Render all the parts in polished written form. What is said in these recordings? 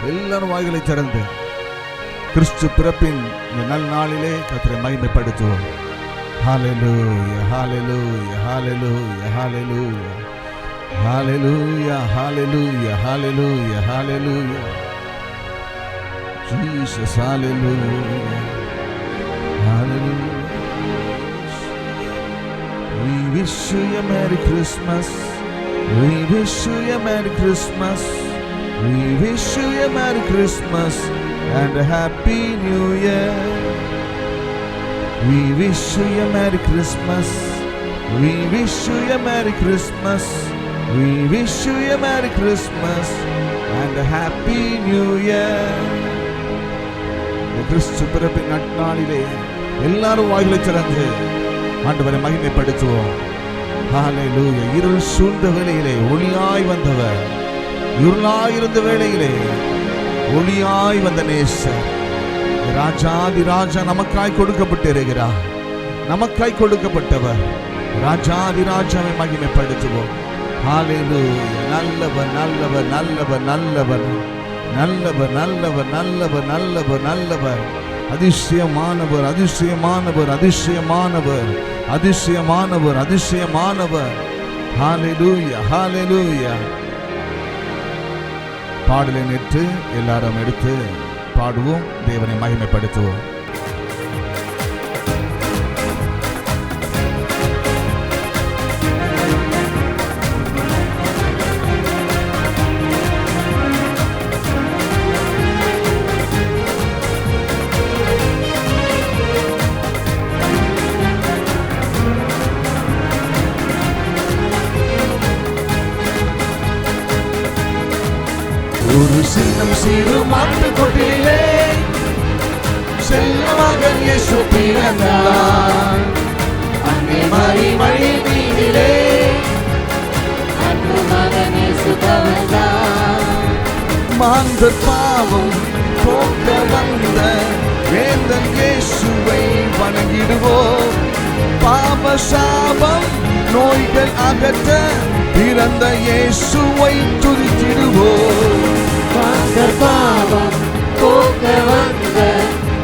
எல்லாரும் வாய்களை திறந்து கிறிஸ்து பிறப்பின் இந்த நல்நாளிலே கர்த்தரை மகிமைப்படுத்துவோம். ஹல்லேலூயா ஹல்லேலூயா ஹல்லேலூயா ஹல்லேலூயா ஹல்லேலூயா ஹல்லேலூயா ஹல்லேலூயா ஹல்லேலூயா Jesus hallelujah hallelujah. We wish you a Merry Christmas. We wish you a Merry Christmas. We wish you a Merry Christmas and a Happy New Year. We wish you a Merry Christmas. We wish you a Merry Christmas. We wish you a Merry Christmas and a Happy New Year. கிறிஸ்து பிறப்பின் நன்னாளிலே எல்லாரும் வாய்களை திறந்து ஆண்டவரை மகிமைப்படுத்துவோம். ஹல்லேலூயா. இருள் சூழ்ந்த வேளையிலே ஒளியாய் வந்தவர், இருளாயிருந்த வேளையிலே ஒளியாய் வந்த நேசர், ராஜாதி ராஜா நமக்காய் கொடுக்கப்பட்டிருக்கிறார். நமக்காய் கொடுக்கப்பட்டவர் ராஜாதி ராஜாவை மகிமைப்படுத்துவோம். ஹல்லேலூயா. நல்லவர் நல்லவர் நல்லவர் நல்லவர் நல்லவர் நல்லவர் நல்லவர் நல்லவர் நல்லவர், அதிசயமானவர் அதிசயமானவர் அதிசயமானவர் அதிசயமானவர் அதிசயமானவர். ஹல்லேலூயா ஹல்லேலூயா. பாடலை நேற்று எல்லாரும் எடுத்து பாடுவோம், தேவனை மகிமைப்படுத்துவோம். ஒரு சின்னம் சிறு மாட்டு கொட்டிலே செல்ல மகன் இயேசு பிறந்தார். அன்னை மரி வழி மீதிலே அன்பு மகன் இயேசு தவழ்ந்தார். மாந்தர் பாவம் போக்க வந்த வேந்தன் இயேசுவை வணங்கிடுவோம். பாவ சாபம் நோய்கள் அகற்ற பிறந்த இயேசுவை துதித்திடுவோம். மாந்தர் பாவம் போக்க வந்த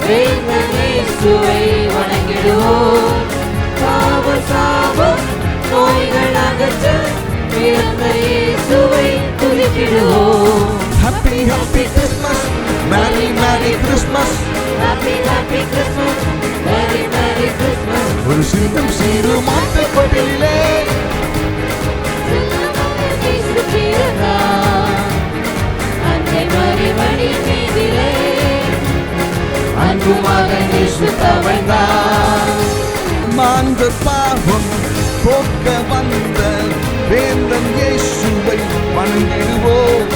வேந்தன் இயேசுவை வணங்கிடுவோம். பாவ சாபம் நோய்கள் அகற்ற பிறந்த இயேசுவை துதித்திடுவோம். Happy happy Christmas, Merry Merry Christmas, Happy happy Christmas, Merry Merry Christmas. ஒரு சின்னம் சிறு மாட்டு கொட்டிலே அன்னை மரி வழி மீதிலே அன்பு மகன் இயேசு தவழ்ந்தார். மாந்தர் பாவம் போக்க வந்த வேந்தன் இயேசுவை வணங்கிடுவோம்.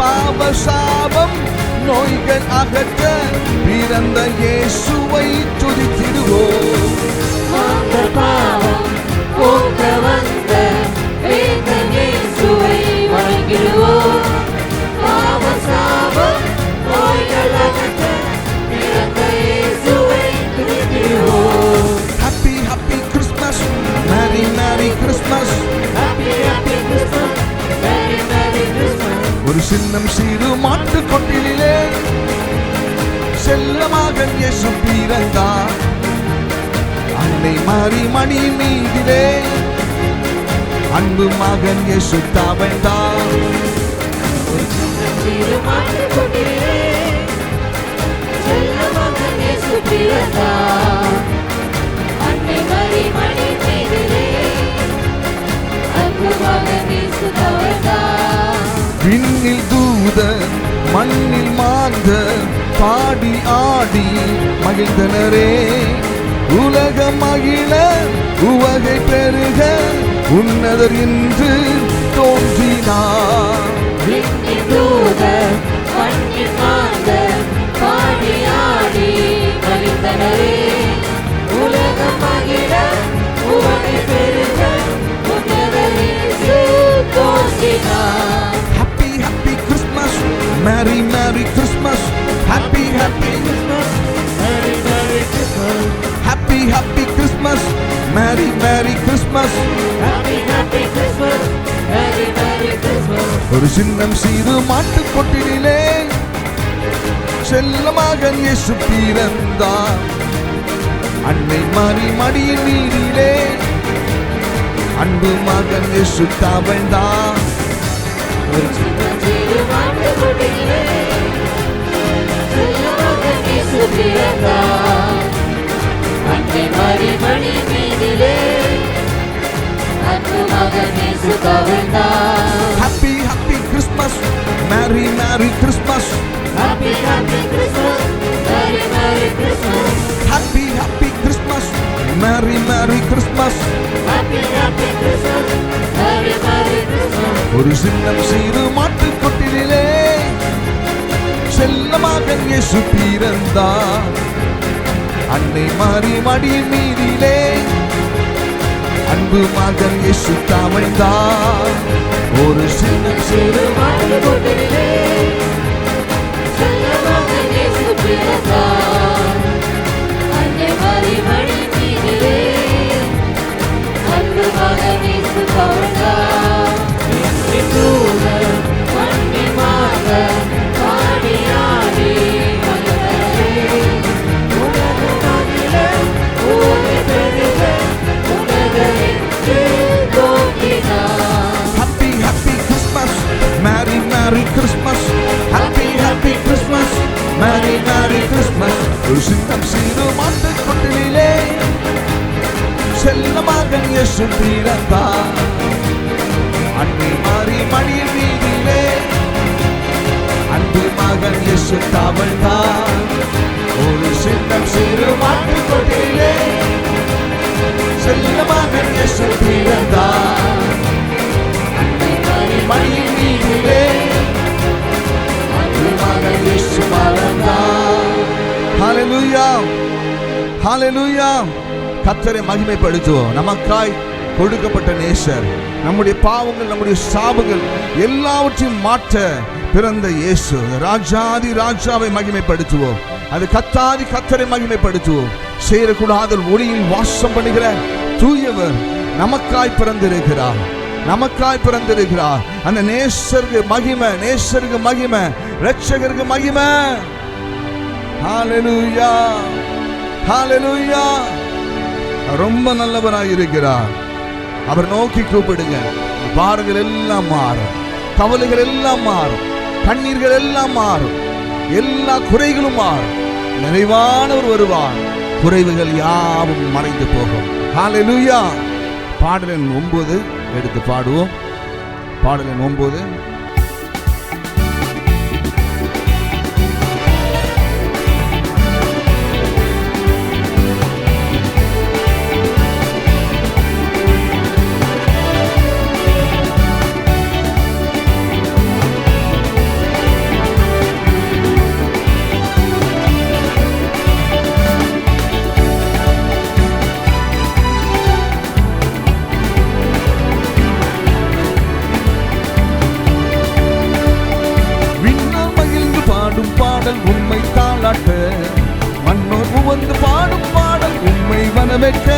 பாவ சாபம் நோய்கள் அகற்ற பிறந்த இயேசுவை துதித்திடுவோம். மாந்தர் பாவம் போக்க வந்த வேந்தன் இயேசுவை வணங்கிடுவோம். பாவ சாபம் நோய்கள் அகற்ற பிறந்த இயேசுவை துதித்திடுவோம். Happy happy Christmas, Merry Merry Christmas, Happy happy Christmas, Merry Merry Christmas. ஒரு சின்னம் சிறு மாட்டு கொட்டிலே செல்ல மகன் இயேசு பிறந்தார். அன்னை மரி மணி மீதிலே அன்பு மகன் இயேசு தவழ்ந்தார். சிறு மாட்டுக் கொட்டிலே செல்ல மகன் இயேசு பிறந்தார். அன்னை மரி மணி மீதிலே அன்பு மகன் இயேசு தவழ்ந்தார். விண்ணில் தூதர் மண்ணில் மாந்தர் பாடி ஆடி மகிழ்ந்தனரே. உலக மகிழ உவகை பெருக உன்னதர் என்று தோன்றினார். விண்ணில் தூதர் மண்ணில் மாந்தர் பாடி ஆடி மனமே உலகம் மகிழ உவகை பெருக உன்னதர் இயேசு தோன்றினார். Happy happy Christmas, Merry Merry Christmas, Happy happy Christmas, Merry Merry Christmas, Happy happy Christmas, Merry Merry Christmas. Happy Happy Christmas, Merry Merry Christmas. ஒரு சின்னம் சீரு மாட்டுக் கொட்டிலே செல்ல மகன் இயேசு பிறந்தார். அன்னை மாறி மடியின் நீரிலே அன்பு மகன் இயேசு தவழ்ந்தார். ஒரு சின்னஞ்சிறு மாட்டுக்குட்டியிலே செல்ல மகன் இயேசு பிறந்தார். அன்னை மரி மணி மீதிலே அன்பு மகன் இயேசு தவழ்ந்தார். Happy happy Christmas, Merry Merry Christmas. Happy Happy Christmas, Merry Merry Christmas. Happy happy Christmas, Merry Merry Christmas. Happy Happy Christmas, Merry Merry Christmas. ஒரு சின்னம் சீரு மாட்டுக் கொட்டிலே செல்ல மகன் இயேசு பிறந்தார். அன்னை மாறி மடியின் மீதிலே அன்பு மகன் இயேசு தவழ்ந்தார். ஒரு சின்னம் சீரு மாட்டுக்குட்டியிலே செல்ல மகன் இயேசு பிறந்தார். அன்னை மரி மணி மீதிலே அன்பு மகன் இயேசு தவழ்ந்தார். என் தூதர் வண்டிமாக பாடியாடி மகிழவே உலகம் மகிழ உவகை பெருக உன்னதர் இயேசு தோன்றினார். Happy happy Christmas, Merry Merry Christmas. Happy happy Christmas, Merry Merry Christmas. ஒரு சின்னம் சீரு மாட்டுக் கொட்டிலே செல்ல மகன் இயேசு பிறந்தார். அன்னை மாறி மடியின் மீதிலே அன்பு மகன் இயேசு தவழ்ந்தார். ஒரு சின்னம் சீரு மாட்டுக் கொட்டிலே செல்ல மகன் இயேசு பிறந்தார். அன்னை மரி மடியின் மீதிலே அன்பு மகன் இயேசு தவழ்ந்தார். Hallelujah, Hallelujah. கர்த்தரை மகிமைப்படுத்துவோம். நமக்காய் கொடுக்கப்பட்ட நேசர், நம்முடைய பாவங்கள் நம்முடைய சாபங்கள் எல்லாவற்றையும் மாற்ற பிறந்த இயேசு ராஜாதி ராஜாவை மகிமைப்படுத்துவோம். அது கத்தாதி கர்த்தரை மகிமைப்படுத்துவோம். சேரக்கூடாத ஒளியில் வாசம் பண்ணுகிற தூயவர் நமக்காய் பிறந்திருக்கிறார், நமக்காய் பிறந்திருக்கிறார். அந்த நேசருக்கு மகிமை, நேசருக்கு மகிமை, இரட்சகருக்கு மகிமை. ஹalleluya, ஹalleluya. ரொம்ப நல்லவராய் இருக்கிறார். அவர் நோக்கி கூப்பிடுங்க. பாரங்கள் எல்லாம் மாறும், கவலைகள் எல்லாம் மாறும், கண்ணீர்கள் எல்லாம் மாறும், எல்லா குறைகளும் மாறும். நிறைவானவர் வருவார், குறைவுகள் யாவும் மறைந்து போகும். ஹalleluya. பாடல் 9 எடுத்து பாடுவோம். பாடல் 9. பாடல் உண்மை தாளாட்ட, மன்னோர் உவந்து பாடும் பாடல் உண்மை வனவெட்ட.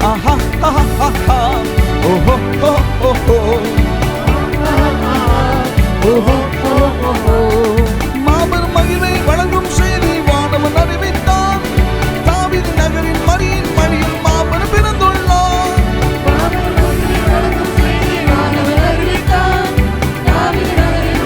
ஆஹா ஆஹா ஆஹா ஓஹோ ஓஹோ ஓஹோ ஓஹோ. மாபெரும் மகிமை வழங்கும் செய்தி வானவன் அறிவித்தான். தாவீது நகரின் மரியின் மடியில் மாபெரும் பிறந்துள்ளார். மாபெரும் மகிமை வழங்கும் செய்தி வானவன் அறிவித்தான். தாவீது நகரின்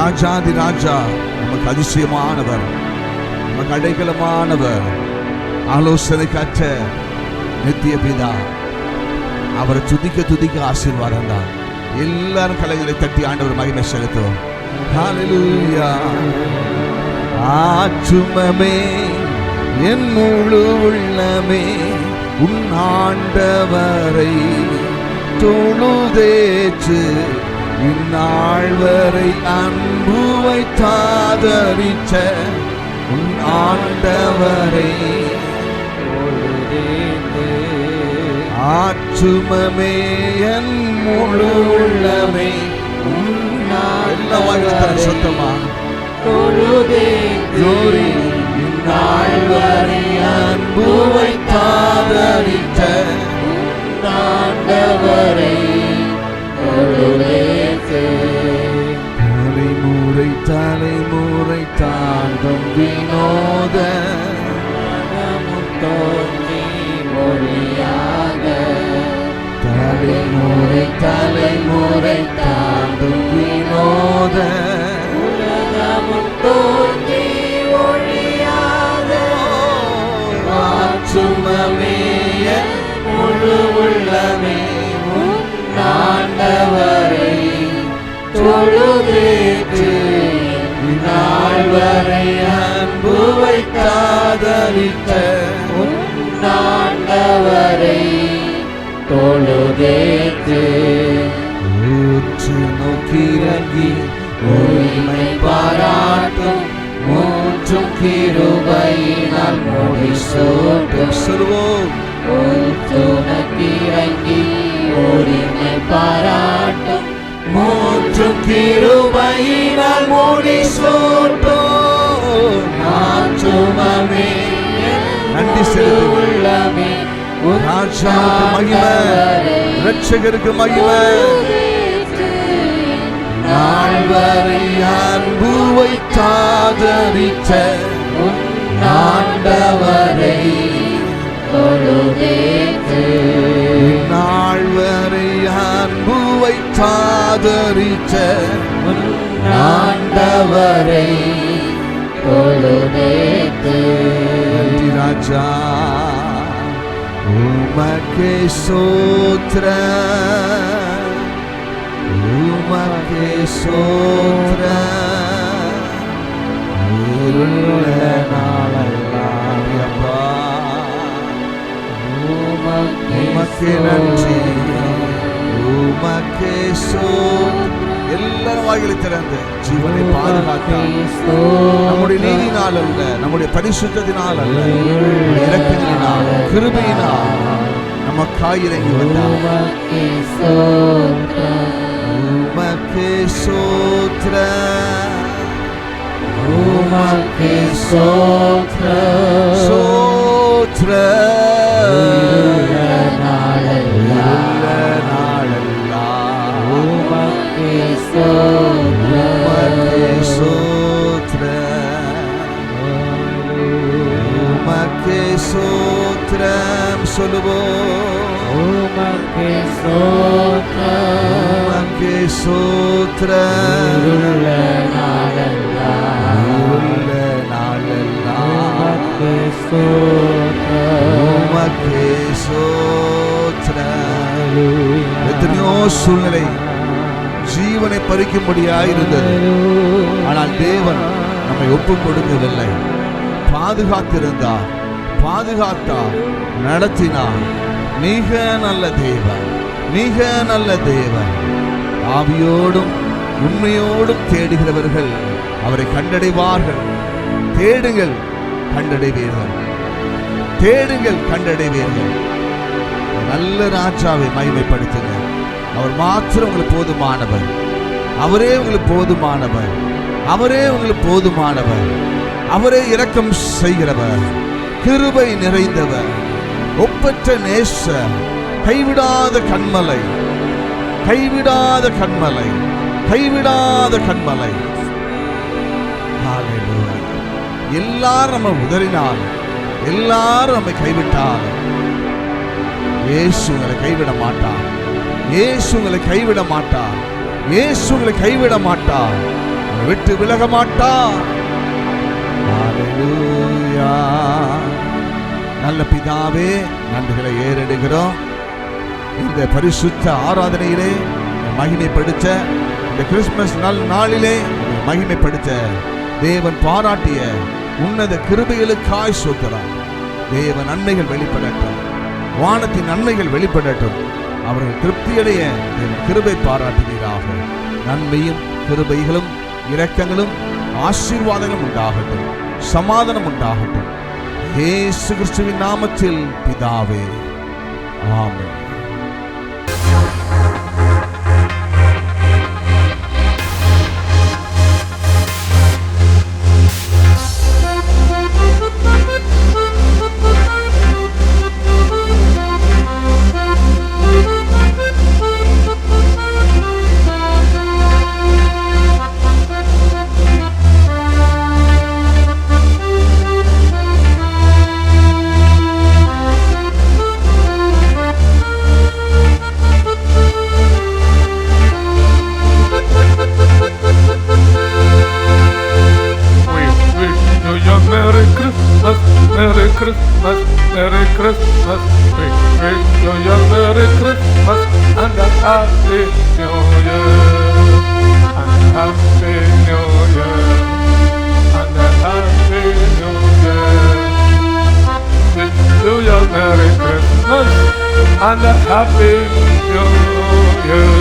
ராஜாதி ராஜா, நமக்கு அதிசயமானவர், நமக்கு அடைக்கலமானவர், ஆலோசனை கற்ற நித்திய பிதா. அவரை துதிக்க துதிக்க ஆசீர்வாதம் தான். எல்லாரும் கலைகளை தட்டி ஆண்டவர் மகிமை செலுத்துவோம். ஹல்லேலூயா. ஆற்றுமமே என் முழு உள்ளமே உன் ஆண்டவரை தொழுதேற்று, இந்நாள் வரை அன்பு வைத்தாதரித்த உன் ஆண்டவரை தொழுதேற்று. ஆற்றுமமே என் முழு உள்ளமே சொத்தமா தொழுதேற்று, இந்நாள் வரை அன்பு வைத்தாதரித்த ஆண்டவரை தொழுதேற்று. தலைமுறை தலைமுறை தாண்டும் வினோத தோன்றி மொழியாக, தலைமுறை தலைமுறை தாண்டும் வினோத தோன்றி மொழியாக. ஆற்றுமமே முழு உள்ளமே ஆண்டவரை தொழுதேற்று, இந்நாள் வரை அன்பு வைத்தாதரித்த ஆண்டவரை தொழுதேற்று. ஊற்று நோக்கிறங்கி உரிமை பாராட்டும், மூற்றும் கிருபையினால் முடிசூட்டும். சொல்வோம். ஊற்றுனக்கிறங்கி உரிமை பாராட்டும், மூற்றும் கிருபையினால் முடிசூட்டும். ஆற்றுமமே நன்றி செலுத்துள்ளமே ராஜாவுக்கு மகிமை, இரட்சகருக்கு மகிமை. நாள் வரை அன்பு வைத்தாதரித்த ஆண்டவரை தொழுதேற்று, நாள் வரை அன்பு வைத்தாதரித்த ஆண்டவரை தொழுதேற்று. நன்றி ராஜா, உமக்கே ஸ்தோத்திரம், உமக்கே ஸ்தோத்திரம். உள்ள நாளெல்லாம் அப்பா உமக்கே நன்றி, உமக்கே ஸ்தோத்திரம். எல்லாரும் வாய்களை திறந்து ஜீவனை பாதுகாத்தார். நம்முடைய நீதினால் அல்ல, நம்முடைய பரிசுத்தத்தினால் அல்ல, இரக்கத்தினால் கிருபையினால் நமக்காய் இறங்கி வந்தார். உமக்கே ஸ்தோத்திரம், உமக்கே ஸ்தோத்திரம், ஸ்தோத்திரம். நாளெல்லாம் உமக்கே ஸ்தோத்திரம். சொல்லுவோம். உமக்கே ஸ்தோத்திரம், உமக்கே ஸ்தோத்திரம். நாளெல்லாம் உமக்கே ஸ்தோத்திரம். எத்தனையோ சூழ்நிலை ஜீவனை பறிக்கும்படியாய் இருந்தது. ஆனால் தேவன் நம்மை ஒப்புக் கொடுக்கவில்லை. பாதுகாத்திருந்தார், பாதுகாத்தார், நடத்தினார். மிக நல்ல தேவன், மிக நல்ல தேவன். ஆவியோடும் உண்மையோடும் தேடுகிறவர்கள் அவரை கண்டடைவார்கள். தேடுங்கள், கண்டடைவீர்கள். தேடுங்கள், கண்டடைவீர்கள். நல்ல ராஜாவை மகிமைப்படுத்துங்க. அவர் மாத்திரம் உங்களுக்கு போதுமானவர். அவரே உங்களுக்கு போதுமானவர். அவரே உங்களுக்கு போதுமானவர். அவரே இரக்கம் செய்கிறவர், கிருபை நிறைந்தவர், ஒப்பற்ற நேசர், கைவிடாத கண்மலை, கைவிடாத கண்மலை, கைவிடாத கண்மலை. எல்லாரும் நம்ம உதறினால், எல்லாரும் நம்மை கைவிட்டால், இயேசு உங்களை கைவிட மாட்டார். இயேசு உங்களை கைவிட மாட்டார். இயேசு உங்களை கைவிட மாட்டார். விட்டு விலக மாட்டார். ஹல்லேலூயா. நல்ல பிதாவே, நன்றிகளை ஏறெடுக்கிறோம். இந்த பரிசுத்த ஆராதனையிலே மகிமைப்படுத்த, இந்த கிறிஸ்துமஸ் நாளிலே மகிமைப்படுத்த தேவன் பாராட்டிய உன்னத கிருபைகளுக்காய் ஸ்தோத்திரம். தேவ நன்மைகள் வெளிப்படட்டும், வானத்தின் நன்மைகள் வெளிப்படட்டும். அவர்கள் திருப்தியடைய தேவன் கிருபை பாராட்டுவீராக. நன்மையும் கிருபைகளும் இரக்கங்களும் ஆசீர்வாதங்களும் உண்டாகட்டும், சமாதானம் உண்டாகட்டும். இயேசு கிறிஸ்துவின் நாமத்தில் பிதாவே, ஆமென். Merry Christmas, Merry Christmas, we wish you a Merry Christmas and a Happy New Year, and a Happy New Year, and a Happy New Year. Wish you a Merry Christmas and a Happy New Year.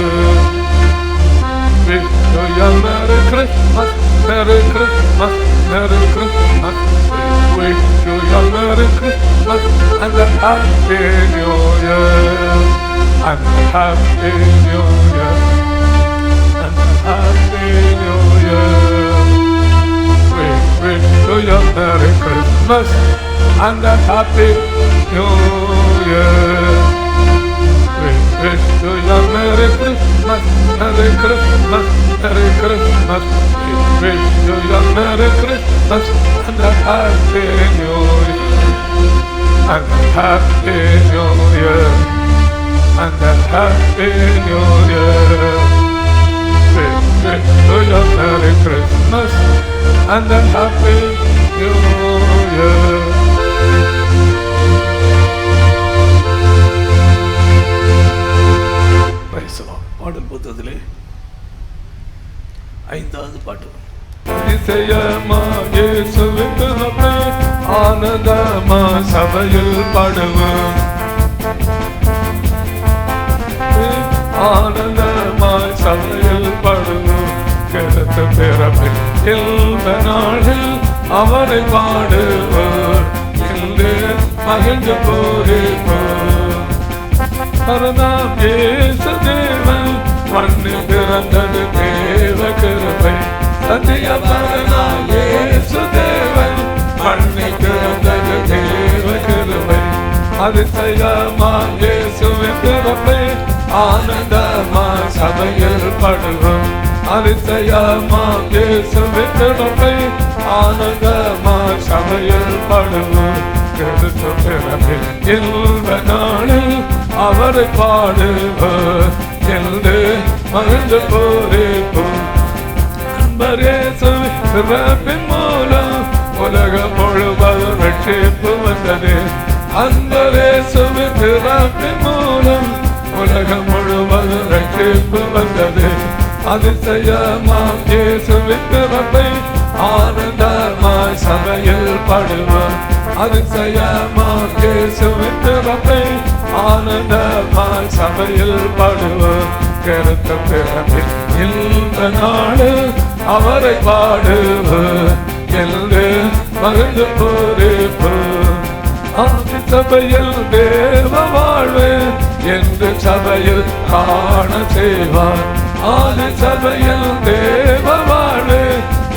Wish you a Merry Christmas, Merry Christmas, Merry Christmas. Wish you a Merry Christmas and a Happy New Year, and a Happy New Year, and a Happy New Year. We wish you a Merry Christmas and a Happy New Year. We wish you a Merry Christmas, Merry Christmas, Merry Christmas. We wish you a Merry Christmas and a Happy New Year, and a Happy New Year, and a Happy New Year. We wish you a Merry Christmas and a Happy New Year. பாடல் புத்தகத்திலே 5வது பாட்டு. அதிசயமாக இயேசுவின் பிறப்பை ஆனந்தமா சபையில் பாடுவோம், ஆனந்தமாய் சபையில் பாடுவோம். கிறிஸ்து பிறப்பில் இன்ப நாளில் அவரை பாடுவோம், இன்று மகிழ்ந்து போரிப்போம். பரதாம் இயேசு தேவன் மண்ணில் பிறந்தது தேவ கிருபை. சத்திய பரதாம் இயேசு தேவன் மண்ணில் பிறந்தது தேவ கிருபை. அதிசயமா இயேசுவின் பிறப்பை ஆனந்தமா சபையில் பாடுவோம். அதிசயமா இயேசுவின் பிறப்பை ஆனந்தமா சபையில் பாடுவோம். கிறிஸ்து பிறப்பில் இன்ப நாளில் அவரை பாடுவோம், என்று மகிழ்ந்து போரிப்போம். அன்பரேசுவின் பிறப்பின் மூலம் உலகம் முழுவதும் ரட்சிப்பு வந்தது. அன்பரேசுவின் பிறப்பின் மூலம் உலகம் முழுவதும் ரட்சிப்பு வந்தது. அதிசயமாம் இயேசுவின் பிறப்பை ஆனந்தமாய் சபையில் பாடுவோம். அதிசயமாம் இயேசுவின் பிறப்பை ஆனந்தமாய் சபையில் பாடுவோம். கிறிஸ்து பிறப்பில் இன்ப நாளில் அவரை பாடுவோம், என்று மகிழ்ந்து போரிப்போம். ஆதி சபையில் தேவ வாழ்வு என்று சபையில் காண செய்வார். ஆதி சபையில் தேவ வாழ்வு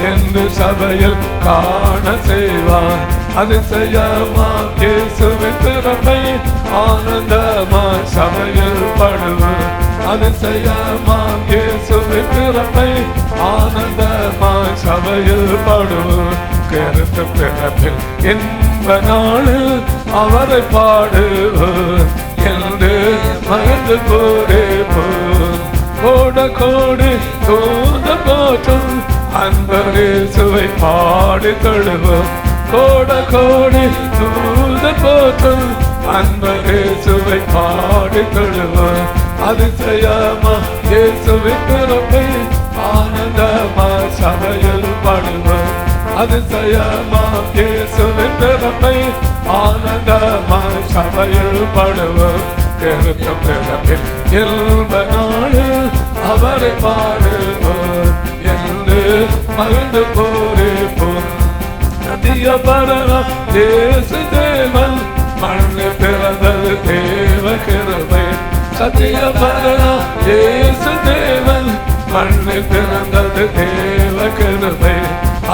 என்று சபையில் காண செய்வார். அதிசயமாம் இயேசுவின் பிறப்பை ஆனந்தமாய் சபையில் பாடுவோம். அதிசயமாம் இயேசுவின் பிறப்பை ஆனந்தமாய் சபையில் பாடுவோம். கிறிஸ்து பிறப்பில் இன்ப நாளில் அவரை பாடுவோம், என்று மகிழ்ந்து போரிப்போம். கோட கோடி தூத போற்றும் அன்பரேசுவை பாடி தொழுவோம். கோட கோடி தூதர் போற்றும் அன்பரேசுவை பாடி தொழுவோம். அதிசயமா இயேசுவின் பிறப்பை ஆனந்தமா சபையில் பாடுவோம். அதிசயமா இயேசுவின் பிறப்பை ஆனந்தமா சபையில் பாடுவோம். கிறிஸ்து பிறப்பின் இன்ப நாளில் அவரை பாடுவோம் என்று மகிழ்ந்து பூரிப்போம். சத்திய பரணம் இயேசு தேவன் மண்ணில் பிறந்தது தேவ கிருபை. சத்திய பரணம் இயேசு தேவன் மண்ணில் பிறந்தது தேவ கிருபை.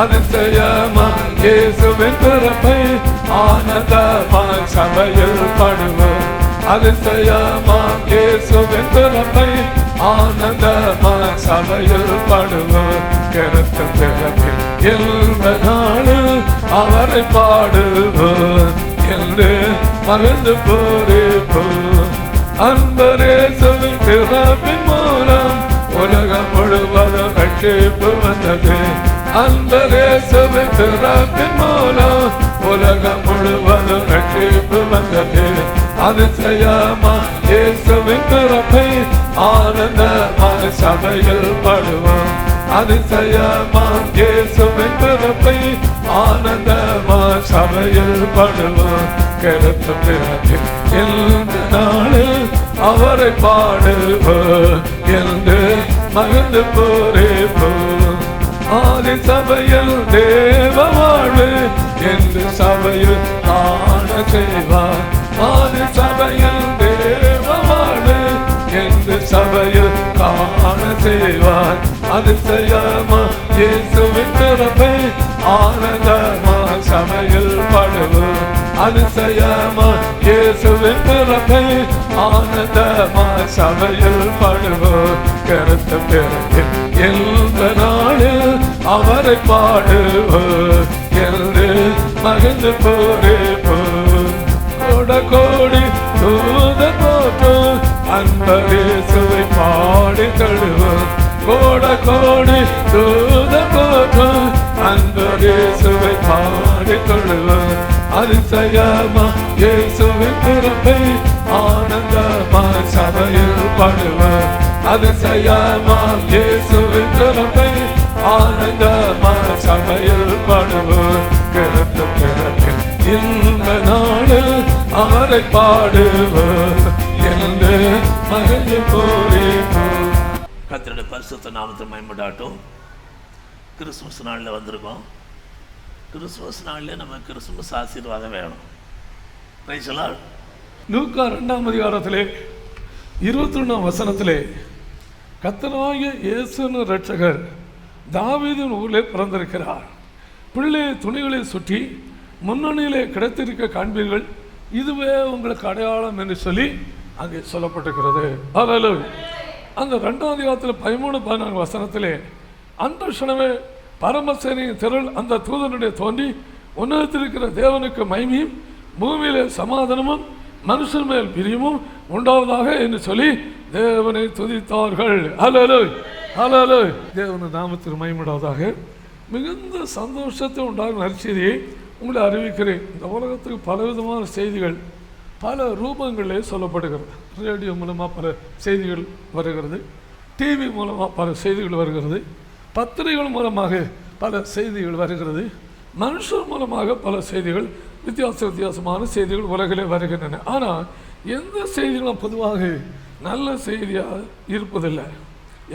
அதிசயமா இயேசுவின் பிறப்பை ஆனந்தமா சபையில் பாடுவோம். அதிசயமா இயேசுவின் பிறப்பை ஆனந்தமா சபையில் பாடுவோம். கிறிஸ்து பிறப்பின் இன்ப நாளில் அவரை பாடுவோம் என்று மகிழ்ந்து பூரிப்போம். அன்பரேசுவின் பிறப்பின் மூலம் உலகம் முழுவதும் ரட்சிப்பு வந்தது. அன்பரேசுவின் பிறப்பின் மூலம் உலகம் முழுவதும் ரட்சிப்பு வந்தது. அதிசயமா இயேசுவின் பிறப்பை ஆனந்தமான சபையில் பாடுவோம். அதிசயமா இயேசுவின் பிறப்பை ஆனந்தமா சபையில் பாடுவோம். கிறிஸ்து பிறப்பின் இந்த நாளில் அவரை பாடுவோம் என்று மகிழ்ந்து பூரிப்போம். ஆதி சபையில் தேவ வாழ்வு என்று சபையில் காண செய்வார். ஆதி சபையில் தேவ வாழ்வு என்று சபையில் காண செய்வார். அதிசயமா இயேசுவின் பிறப்பை ஆனந்தமா சபையில் பாடுவோம். அதிசயமா இயேசுவின் பிறப்பை ஆனந்தமா சபையில் பாடுவோம். கிறிஸ்து பிறப்பின் இந்த நாளில் அவரை பாடுவோம் என்று மகிழ்ந்து பூரிப்போம். கோட கோடி தூதர் போற்றும் அன்பரேசுவை பாடி தொழுவோம். கோட கோடி தூதர் போற்றும் அன்பரேசுவை பாடி தொழுவோம். அதிசயமா இயேசுவின் பிறப்பை ஆனந்தமா சபையில் பாடுவோம். அதிசயமா இயேசுவின் பிறப்பை ஆனந்தமா சபையில் பாடுவோம். கிறிஸ்து பிறப்பின் இந்த நாளில் அவரை பாடுவோம் என்று மகிழ்ந்து பூரிப்போம். கர்த்தருடைய பரிசுத்த நாமத்தில் மகிமைப்படட்டும். கிறிஸ்துமஸ் நாளில் வந்திருக்கோம். கிறிஸ்துமஸ் நாளில் நம்ம கிறிஸ்துமஸ் ஆசீர்வாதம் வேணும். Price the Lord. லூக்கா 2ஆம் அதிகாரத்திலே 21ஆம் வசனத்திலே கர்த்தராகிய இயேசுவின் இரட்சகர் தாவீதின் ஊரிலே பிறந்திருக்கிறார். பிள்ளை துணிகளை சுற்றி முன்னணியிலே கிடைத்திருக்க காண்பீர்கள், இதுவே உங்களுக்கு அடையாளம் என்று சொல்லி அங்கே சொல்லப்பட்டிருக்கிறது. அல்லேலூயா. அந்த 2ஆம் அதிகாரத்தில் 13-14 வசனத்திலே அந்த க்ஷணமே பரமசேனையின் திரள் அந்த தூதனுடைய தோன்றி உன்னதத்திலிருக்கிற தேவனுக்கு மகிமையும் பூமியிலே சமாதானமும் மனுஷன் மேல் பிரியமும் உண்டாவதாக என்று சொல்லி தேவனை துதித்தார்கள். அல்லேலூயா, அல்லேலூயா. தேவன் நாமத்திற்கு மகிமையுண்டாவதாக. மிகுந்த சந்தோஷத்தை உண்டாகும் நற்செய்தியை உங்களை அறிவிக்கிறேன். இந்த உலகத்துக்கு பலவிதமான செய்திகள் பல ரூபங்களிலே சொல்லப்படுகிறது. ரேடியோ மூலமாக பல செய்திகள் வருகிறது, டிவி மூலமாக பல செய்திகள் வருகிறது, பத்திரிகைகள் மூலமாக பல செய்திகள் வருகிறது, மனுஷர் மூலமாக பல செய்திகள் வித்தியாசமான செய்திகள் உலகிலே வருகின்றன. ஆனால் எந்த செய்திகளும் பொதுவாக நல்ல செய்தியாக இருப்பதில்லை.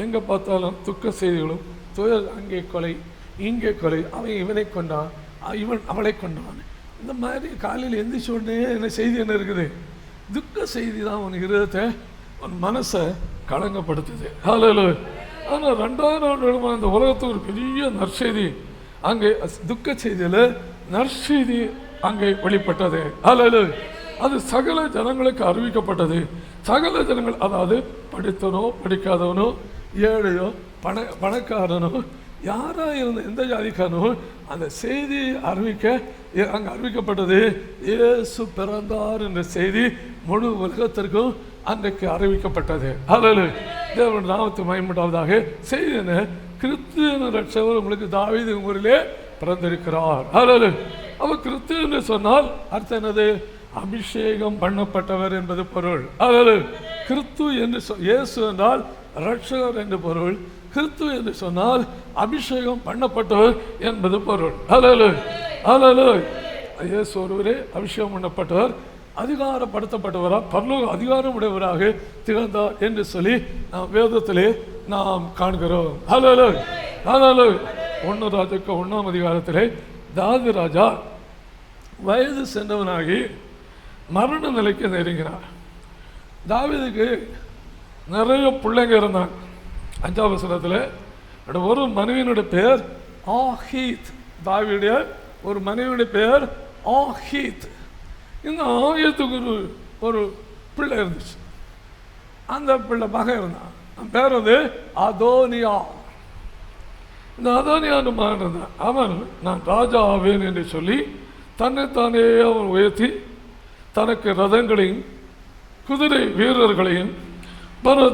எங்கே பார்த்தாலும் துக்க செய்திகளும், துயர், அங்கே கொலை, இங்கே கொலை, அவன் இவனை கொண்டான், இவன் அவளை கொண்டான். இந்த மாதிரி காலையில் எந்திரிச்ச உடனே என்ன செய்தி என்ன இருக்குது? துக்க செய்தி தான் உன் இருதயத்தை, உன் மனசை களங்கப்படுத்துது. ஹல்லேலூயா. ஆனால் 2000 ஆண்டுகளுமான இந்த உலகத்துக்கு ஒரு பெரிய நற்செய்தி, அங்கே துக்க செய்தியில் நற்செய்தி அங்கே வெளிப்பட்டது. ஹல்லேலூயா. அது சகல ஜனங்களுக்கு அறிவிக்கப்பட்டது. சகல ஜனங்கள், அதாவது படித்தவனோ படிக்காதவனோ ஏழையோ பணக்காரனோ யாராக இருந்த எந்த ஜாதிக்காரனோ அந்த செய்தி அறிவிக்க அங்கே அறிவிக்கப்பட்டது. இயேசு பிறந்தார் என்ற செய்தி முழு உலகத்திற்கும் அன்றைக்கு அறிவிக்கப்பட்டது. ஹல்லேலூயா. தேவனுடைய நாமத்தை மகிமையுண்டாவதாக. செய்தின கிறிஸ்துவின் ரட்சகர் உங்களுக்கு தாவீது ஊரிலே பிறந்திருக்கிறார். ஹல்லேலூயா. அவர் கிறிஸ்து என்று சொன்னால் அர்த்தம் என்னது? அபிஷேகம் பண்ணப்பட்டவர் என்பது பொருள். ஹல்லேலூயா. கிறிஸ்து என்று இயேசு என்றால் ரட்சகர் என்று பொருள். கிறிஸ்து என்று சொன்னால் அபிஷேகம் பண்ணப்பட்டவர் என்பது பொருள். ஹல்லேலூயா. ஹல்லேலூயா. இயேசு ஒருவரே அபிஷேகம் பண்ணப்பட்டவர், அதிகாரப்படுத்தப்பட்டவராக, பரலோக அதிகாரம் உடையவராக திகழ்ந்தார் என்று சொல்லி நாம் வேதத்திலே நாம் காண்கிறோம். ஹல்லேலூயா. ஹல்லேலூயா. 1 ராஜாக்கு 1ஆம் அதிகாரத்திலே தாவீது ராஜா வயது சென்றவனாகி மரண நிலைக்கு நெருங்கினார். தாவீதுக்கு நிறைய பிள்ளைங்க இருந்தாங்க. 5ஆம் வசனத்தில் ஒரு மனைவியினுடைய பெயர் ஆஹீத். தாவீதுடைய ஒரு மனைவியுடைய பெயர் ஆஹீத். இந்த ஆஹீத்துக்கு ஒரு பிள்ளை இருந்துச்சு. அந்த பிள்ளை மகன் இருந்தான். அந்த பேர் வந்து அதோனியா. இந்த அதோனியான்னு மகன் இருந்தான். அவன் நான் ராஜா ஆவேன் என்று சொல்லி தன்னைத்தானே அவன் உயர்த்தி தனக்கு ரதங்களையும் குதிரை வீரர்களையும்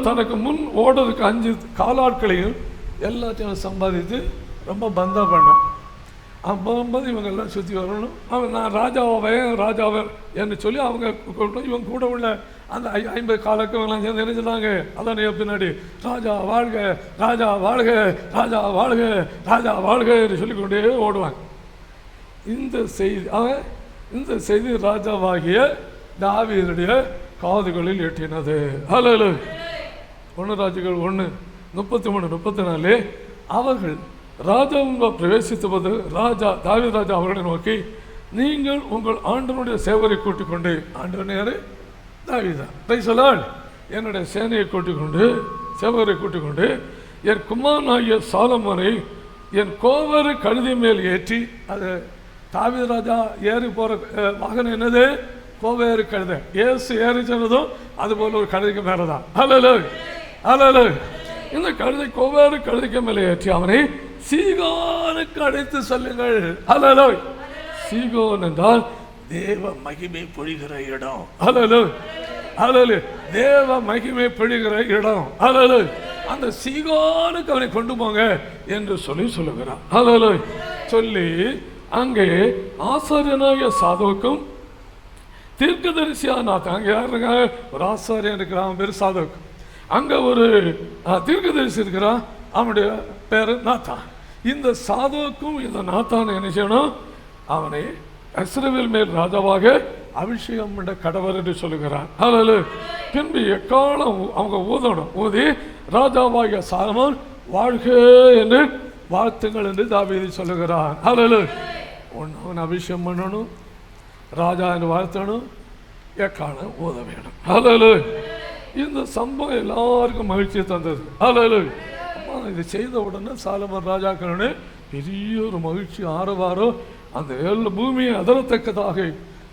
தனக்கு முன் ஓடுறதுக்கு 5 காலாட்களையும் எல்லாத்தையும் சம்பாதித்து ரொம்ப பந்தா பண்ணான். அவன் போகும்போது இவங்கெல்லாம் சுற்றி வரணும். அவன் நான் ராஜாவை என்று சொல்லி அவங்க இவங்க கூட உள்ள அந்த 50 காலக்கு இவங்கெல்லாம் சேர்ந்து நினைச்சிட்டாங்க. அதான் பின்னாடி ராஜா வாழ்க, ராஜா வாழ்க, ராஜா வாழ்க, ராஜா வாழ்க என்று சொல்லிக்கொண்டே ஓடுவாங்க. இந்த செய்தி ராஜாவாகிய தாவீதுடைய காதுகளில் எட்டினது. ஹல்லேலூயா. 1 ராஜாக்கள் 1:33-34 அவர்கள் ராஜாவுங்க பிரவேசித்த போது தாவீது ராஜா அவர்களை நோக்கி, நீங்கள் உங்கள் ஆண்டவனுடைய சேவரை கூட்டிக் கொண்டு, ஆண்டவன் யாரு? தாவீதா. Praise the lord. என்னுடைய சேனையை கூட்டிக் கொண்டு, சேவரை கூட்டிக் கொண்டு என் குமாரனாகிய சாலமோனை என் கோவரு கழுதி மேல் ஏற்றி, அது தாவீது ராஜா ஏறி போற வாகனம் என்னது? கோவேறு கழுதை. இயேசு ஏறி சொன்னதும் அது போல ஒரு கழுதைக்கு மேலதான். ஹல்லேலூயா. ஹல்லேலூயா. இந்த கழுதை கோவேறு கழுதைக்கு மேலே ஏற்றி அவனை சீகோனுக்கு அழைத்து சொல்லுங்கள். ஹல்லேலூயா. சீகோன் என்றால் தேவ மகிமை பொழிகிற இடம். ஹல்லேலூயா. ஹல்லேலூயா. தேவ மகிமை பொழிகிற இடம். ஹல்லேலூயா. அந்த சீகோனுக்கு அவனை கொண்டு போங்க என்று சொல்லுகிறான். ஹல்லேலூயா. சொல்லி அங்கே ஆசாரியனாகிய சாதோக்கும் தீர்க்கதரிசியான அங்கே யாருங்க? ஒரு ஆசாரியன் இருக்கிறான், அவன் பேர் சாதோக். அங்கே ஒரு தீர்க்கதரிசி இருக்கிறான், அவனுடைய பேர் நாத்தான். இந்த சாதோக்கும் இந்த நாத்தான் என்ன செய்யணும்? அவனை இஸ்ரவேல் மேல் ராஜாவாக அபிஷேகம் பண்ண கடவர் என்று சொல்லுகிறான். ஹல்லேலூயா. பின்பு எக்காலம் அவங்க ஊதணும். ஊதி ராஜாவாகிய சாலமோன் வாழ்க என்று வாழ்த்துங்கள் என்று தாவீது சொல்லுகிறான். ஹல்லேலூயா. அவன் அபிஷேகம் பண்ணணும், ராஜா என்று வாழ்த்தணும், எக்காலம் ஊத வேணும். ஹல்லேலூயா. இந்த சம்பவம் எல்லாருக்கும் மகிழ்ச்சியை தந்தது. ஹல்லேலூயா. அம்மா இதை செய்த உடனே சாலமோன் ராஜாக்களே பெரிய ஒரு மகிழ்ச்சி, ஆரவாரம், அந்த பூமியை அதரத்தக்கதாக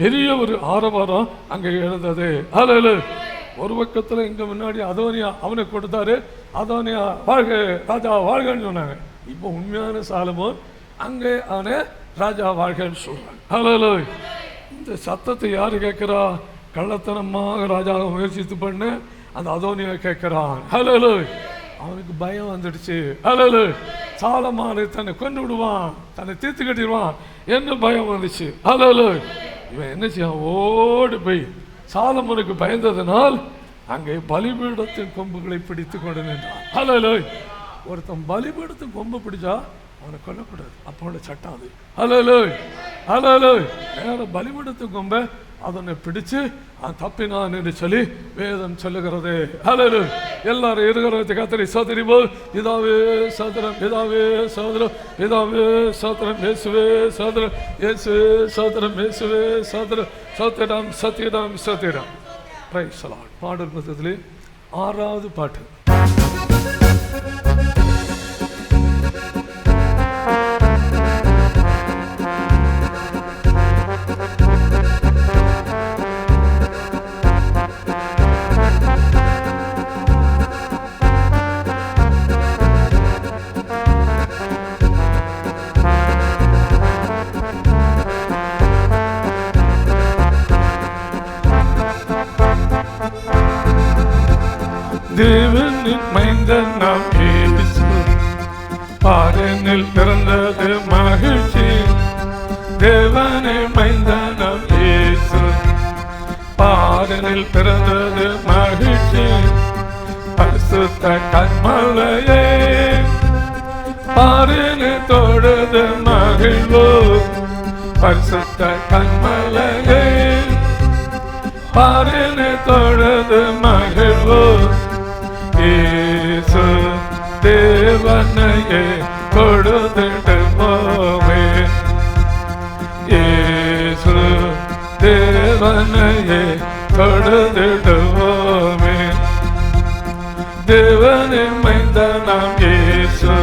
பெரிய ஒரு ஆரவாரம் அங்கே எழுந்தது. ஹல்லேலூயா. ஒரு பக்கத்தில் இங்கே முன்னாடி அதோனியா அவனை கொடுத்தாரு, அதோனியா வாழ்க, ராஜா வாழ்கன்னு சொன்னாங்க. இப்போ உண்மையான சாலமோன் அங்கே அவனை ராஜா வாழ்கன்னு சொல்றாங்க. ஹல்லேலூயா. இந்த சத்தத்தை யாரு கேட்கிறா? கள்ளத்தனமாக ராஜாவை முயற்சித்து பண்ண அந்த அதோனியா கேட்கிறான். ஹல்லேலூயா. அவனுக்கு பயம் வந்துடுச்சு. ஹல்லேலூயா. சாலமோனை தன்னை கொண்டு விடுவான், தன்னை தீர்த்து கட்டிடுவான் என்று பயம் வந்துச்சு. ஹல்லேலூயா. இவன் என்ன செய்ய? ஓடி போய் சாலமோனுக்கு பயந்ததனால் அங்கே பலிபீடத்தின் கொம்புகளை பிடித்து கொண்டு நின்றான். ஹல்லேலூயா. ஒருத்தன் பலிபீடத்தின் கொம்பு பிடிச்சா அவனை கொல்லக்கூடாது, அப்போட சட்டம் அது. ஹல்லேலூயா. ஹல்லேலூயா. நேர பலிபீடத்தின் கொம்பை அதனை பிடிச்சு தப்பினான் என்று சொல்லி வேதம் சொல்லுகிறது. ஹல்லேலூயா. எல்லாரும் இருக்கிற கர்த்தரை சோதரிப்போம். பிதாவே சோதரம், பிதாவே சோதரம், பிதாவே சோதரம், இயேசுவே சோதரம், இயேசுவே சோதரம், இயேசுவே சோதரம், சோத்திரம் சத்தியம் சத்தியம். Price the Lord. பாடல் புத்தகத்திலே 6வது பாட்டு. தேவன் பாரினில் பிறந்தது மகிழ்ச்சி, தேவனை மைந்தனம் இயேசு. பாரினில் பிறந்தது மகிழ்ச்சி, பரிசுத்த கன்மலையே பாரினை தொழுது மகிழ்வோ. பரிசுத்த கன்மலையே பாரினை தொழுது மகிழ்வோ. இயேசு தேவனையே தொழுதிடுவோமே, இயேசு தேவனையே தொழுதிடுவோமே. தேவனின் மைந்தனாம் இயேசு,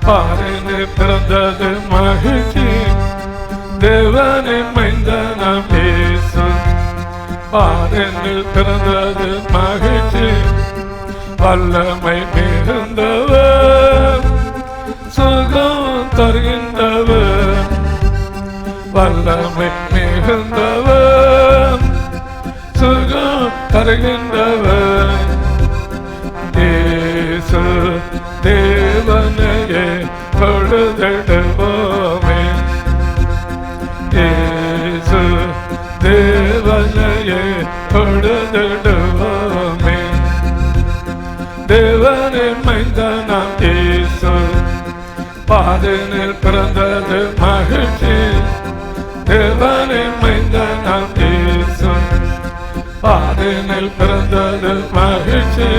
பாரினில் பிறந்தது மகிழ்ச்சி, தேவனின் மைந்தனாம் இயேசு. பாரினில் பிறந்தது மகிழ்ச்சி, வல்லமை மிகுந்தவர், சுகம் தருகின்றவர். வல்லமை மிகுந்தவர், சுகம் தருகின்றவர். இயேசு தேவனையே தொழுதிடுவோமே, இயேசு தேவனையே தொழுதிடுவோமே. தேவனின் மைந்தனாம் இயேசு, பாரினில் பிறந்தது மகிழ்ச்சி, தேவனின் மைந்தனாம் இயேசு. பாரினில் பிறந்தது மகிழ்ச்சி,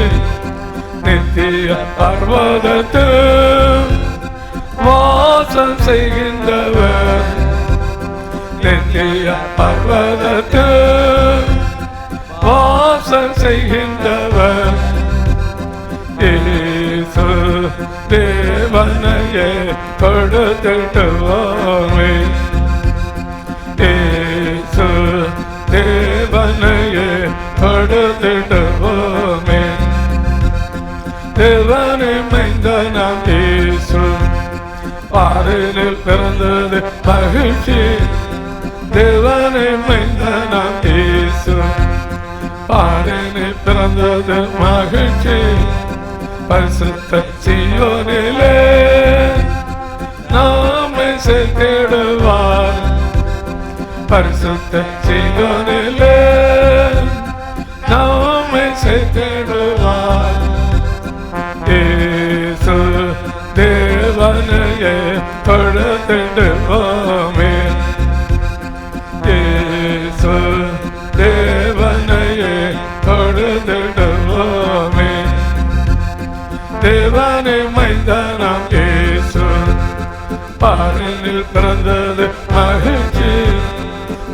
நித்திய பர்வதத்தில் வாசம் செய்கின்றவர். நித்திய பர்வதத்தில் வாசம் செய்கின்றவர். இயேசு தேவனையே தொழுதிடுவோமே, இயேசு தேவனையே தொழுதிடுவோமே. தேவனின் மைந்தனாம் இயேசு, பாரினில் பிறந்தது மகிழ்ச்சி, தேவனின் மைந்தனாம் இயேசு. பாரினில் பிறந்தது மகிழ்ச்சி, பரிசுத்த சீயோனிலே நாமை சேர்த்திடுவார். பரிசுத்த சீயோனிலே நாமை சேர்த்திடுவார். இயேசு தேவனையே தொழுதிடுவோமே, இயேசு தேவனையே தொழுதிடுவோமே. தேவனின் மைந்தனாம் இயேசு, பாரினில் பிறந்தது மகிழ்ச்சி,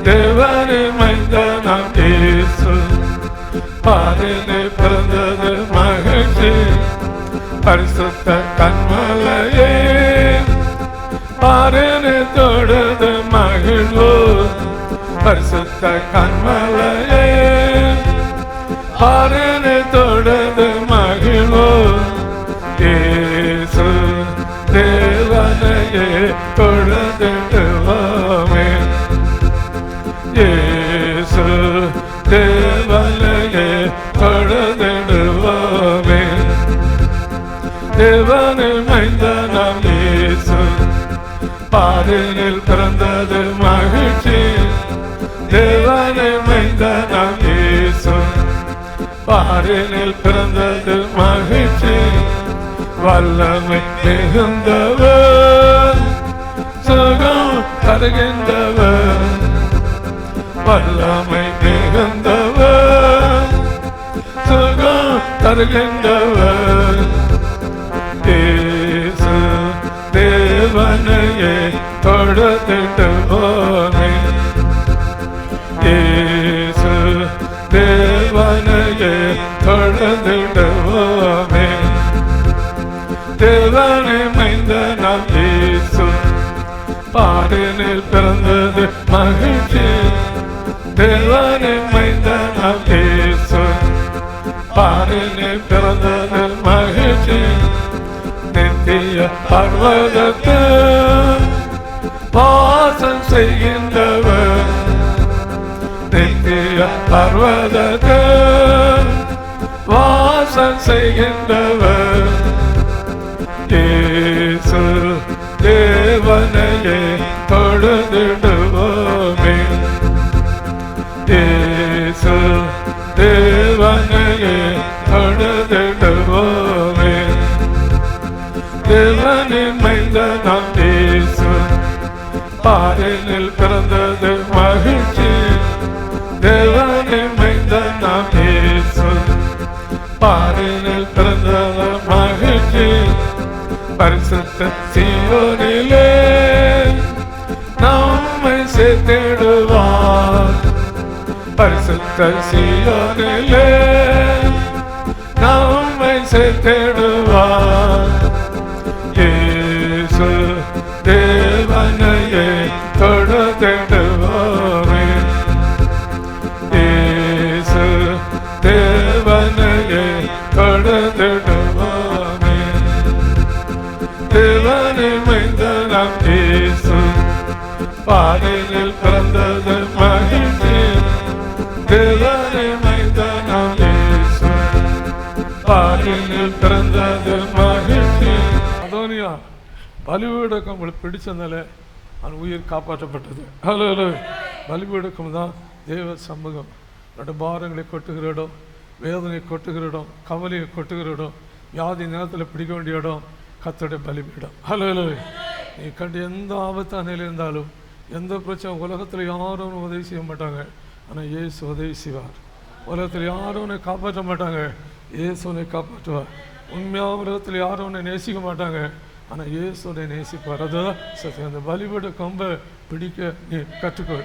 தேவனின் மைந்தனாம் இயேசு. பாரினில் பிறந்தது மகிழ்ச்சி, பரிசுத்த கன்மலையே பாரினை தொழுது மகிழ்வோ. பரிசுத்த கன்மலையே பாரினை தொழுது மகிழ்வோ. இயேசு தேவனையே தொழுதிடுவோமே, இயேசு தேவனையே தொழுதிடுவோமே. தேவனின் மைந்தனாம் இயேசு, பாரினில் பிறந்தது மகிழ்ச்சி, தேவனின் மைந்தனாம் இயேசு. பாரினில் பிறந்தது மகிழ்ச்சி, வல்லமை மிகுந்தவர், சுகம் தருகின்றவர். வல்லமை மிகுந்தவர், சுகம் தருகின்றவர். இயேசு தேவனையே தொழுதிடுவோமே, இயேசு தேவனையே தொழுதிடுவோமே. தேவனின் மைந்தனாம் இயேசு, பாரினில் பிறந்தது மகிழ்ச்சி, தேவனின் மைந்தனாம் இயேசு. பாரினில் பிறந்தது மகிழ்ச்சி, நித்திய பர்வதத்தில் வாசம் செய்கின்றவர். நித்திய பர்வதத்தில் வாசம் செய்கின்றவர். இயேசு தேவனின் மைந்தனாம் இயேசு, பாரினில் பிறந்தது மகிழ்ச்சி. தேவனின் மைந்தனாம் இயேசு, பாரினில் பிறந்தது மகிழ்ச்சி. பரிசுத்த சீயோனிலே நம்மை சேர்த்திடுவார். பரிசுத்த சீயோனிலே நம்மை சேர்த்திடுவார். இயேசு தேவனையே தொழுதிடுவோமே. இயேசு தேவனையே தொழுதிடுவோமே. தேவனின் மைந்தனாம் இயேசு, பாரினில் பிறந்தது மகிழ்ச்சி. தேவனின் மைந்தனாம் இயேசு, பாரினில் பிறந்தது மகிழ்ச்சி. அதோனியா பலிபீடம் உங்களுக்கு பிடிச்சதுனால அவன் உயிர் காப்பாற்றப்பட்டது. Hello hello. பலிபீடம் தான் தேவ சமூகம். ரெண்டு பாரங்களை கொட்டுகிற இடம், வேதனை கொட்டுகிற இடம், கவலையை கொட்டுகிற இடம், வியாதி நேரத்தில் பிடிக்க வேண்டிய இடம் கர்த்தருடைய பலிபீடம். Hello hello. நீ கண்டு எந்த ஆபத்தான நிலையில் இருந்தாலும், எந்த பிரச்சனை, உலகத்தில் யாரும் உதவி செய்ய மாட்டாங்க, ஆனால் இயேசு உதவி செய்வார். உலகத்தில் யாரும் உன்னை காப்பாற்ற மாட்டாங்க, இயேசு உன்னை காப்பாற்றுவார். உண்மையாக உலகத்தில் யாரும் உன்னை நேசிக்க மாட்டாங்க, ஆனால் இயேசு உன்னை நேசிப்பார். அதுதான் சத்தியம். அந்த பலிபீட கொம்பை பிடிக்க நீ கற்றுக்கோ.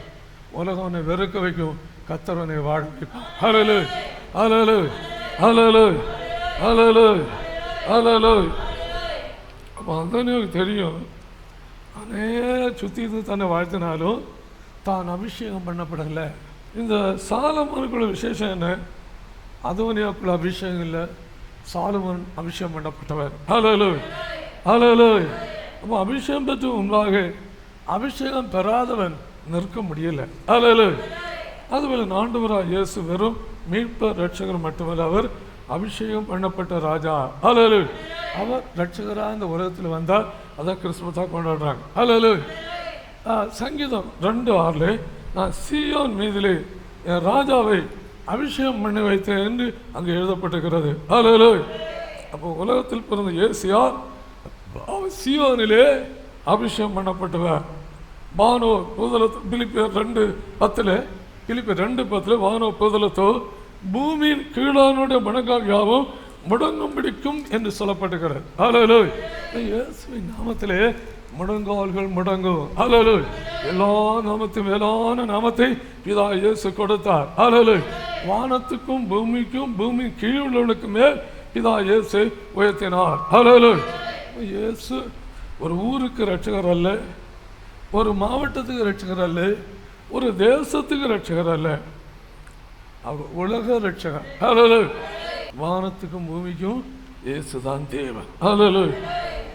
உலகம் உன்னை வெறுக்க வைக்கும், கர்த்தர் உன்னை வாழ வைப்பார். ஹல்லேலூயா, ஹல்லேலூயா, ஹல்லேலூயா, ஹல்லேலூயா, ஹல்லேலூயா. அப்போ அந்தோனியாவுக்கு தெரியும், சுற்றி தன்னை வாழ்த்தினாலும் தான் அபிஷேகம் பண்ணப்படலை. இந்த சாலமோனுக்குள்ள விசேஷம் என்ன? அதோனியாவுக்குள்ள அபிஷேகம் இல்லை, சாலமோன் அபிஷேகம் பண்ணப்பட்டவர். ஹல்லேலூயா, ஹல்லேலூயா. அப்போ அபிஷேகம் பெற்று முன்பாக அபிஷேகம் பெறாதவன் நிற்க முடியல. ஹல்லேலூயா. அதுபோல ஆண்டவராகிய இயேசு வெறும் மீட்பர் ரட்சகர் மட்டுமல்ல, அவர் அபிஷேகம் பண்ணப்பட்ட ராஜா. ஹல்லேலூயா. அவர் ரட்சகராக இந்த உலகத்தில் வந்தால் அதான் கிறிஸ்துமஸாக கொண்டாடுறாங்க. ஹல்லேலூயா. சங்கீதம் 2:6 நான் சீயோன் மீதிலே என் ராஜாவை அபிஷேகம் பண்ணி வைத்தேன் என்று அங்கே எழுதப்பட்டிருக்கிறது. ஹல்லேலூயா. அப்போ உலகத்தில் பிறந்த இயேசுயார் சீயோனிலே அபிஷேகம் பண்ணப்பட்டவர். வானோ புதலத்தோ, பிலிப்பியர் 2:10 வானோ புதலத்தோ பூமியின் கீழானுடைய முழங்கால் யாவும் முடங்கும் பிடிக்கும் என்று சொல்லப்பட்டிருக்கிறது. ஹல்லேலூயா. இயேசுவின் நாமத்திலே முடங்கால்கள் முடங்கும். ஹல்லேலூயா. எல்லா நாமத்தையும் மேலான நாமத்தை பிதா இயேசு கொடுத்தார். ஹல்லேலூயா. வானத்துக்கும் பூமிக்கும் பூமி கீழுள்ளவனுக்கு மேல் பிதா இயேசு உயர்த்தினார். ஹல்லேலூயா. இயேசு ஒரு ஊருக்கு ரட்சகர் அல்ல, ஒரு மாவட்டத்துக்கு ரட்சகர் அல்ல, ஒரு தேசத்துக்கு ரட்சகர் அல்ல, அவர் உலக ரட்சகர். ஹல்லேலூயா. வானத்துக்கும் பூமிக்கும் இயேசுதான் தேவன். ஹல்லேலூயா.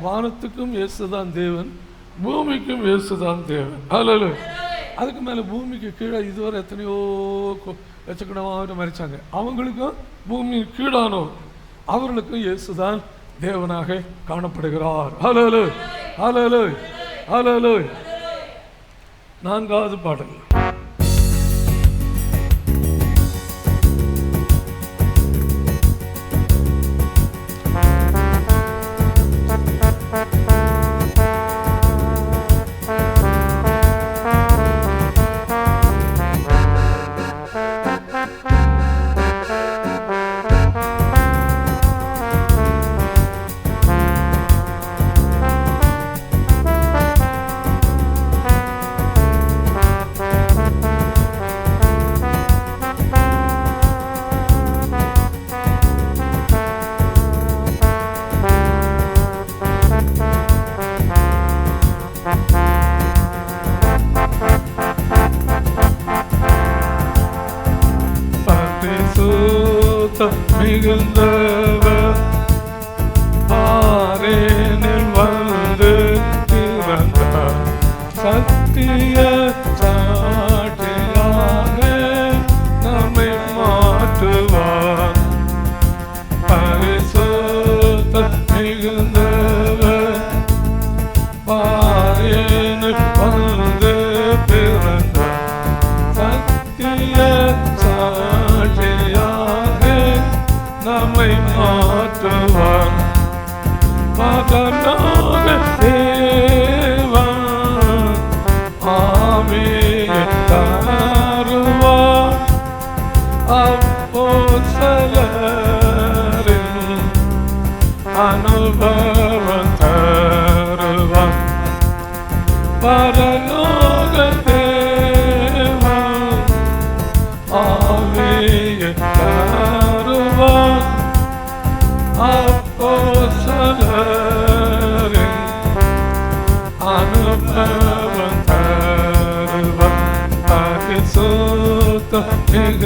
வானத்துக்கும் இயேசுதான் தேவன், பூமிக்கும் இயேசுதான் தேவன். ஹல்லேலூயா. அதுக்கு மேலே பூமிக்கு கீழே இதுவரை எத்தனையோ லட்சக்கணக்காக மறிச்சாங்க, அவங்களுக்கும் பூமி கீழானோ அவர்களுக்கும் இயேசுதான் தேவனாக காணப்படுகிறார். ஹல்லேலூயா, ஹல்லேலூயா, ஹல்லேலூயா. 4வது பாடல். மிகுந்தவர் பாரேனில் வந்து பிறந்தார், சத்திய சாட்சியாக நம்மை மாற்றுவார். பரிசுத்த மிகுந்தவர் பாரேனில் வந்து பிறந்தார், சத்திய நம்மை மாற்றுவார்.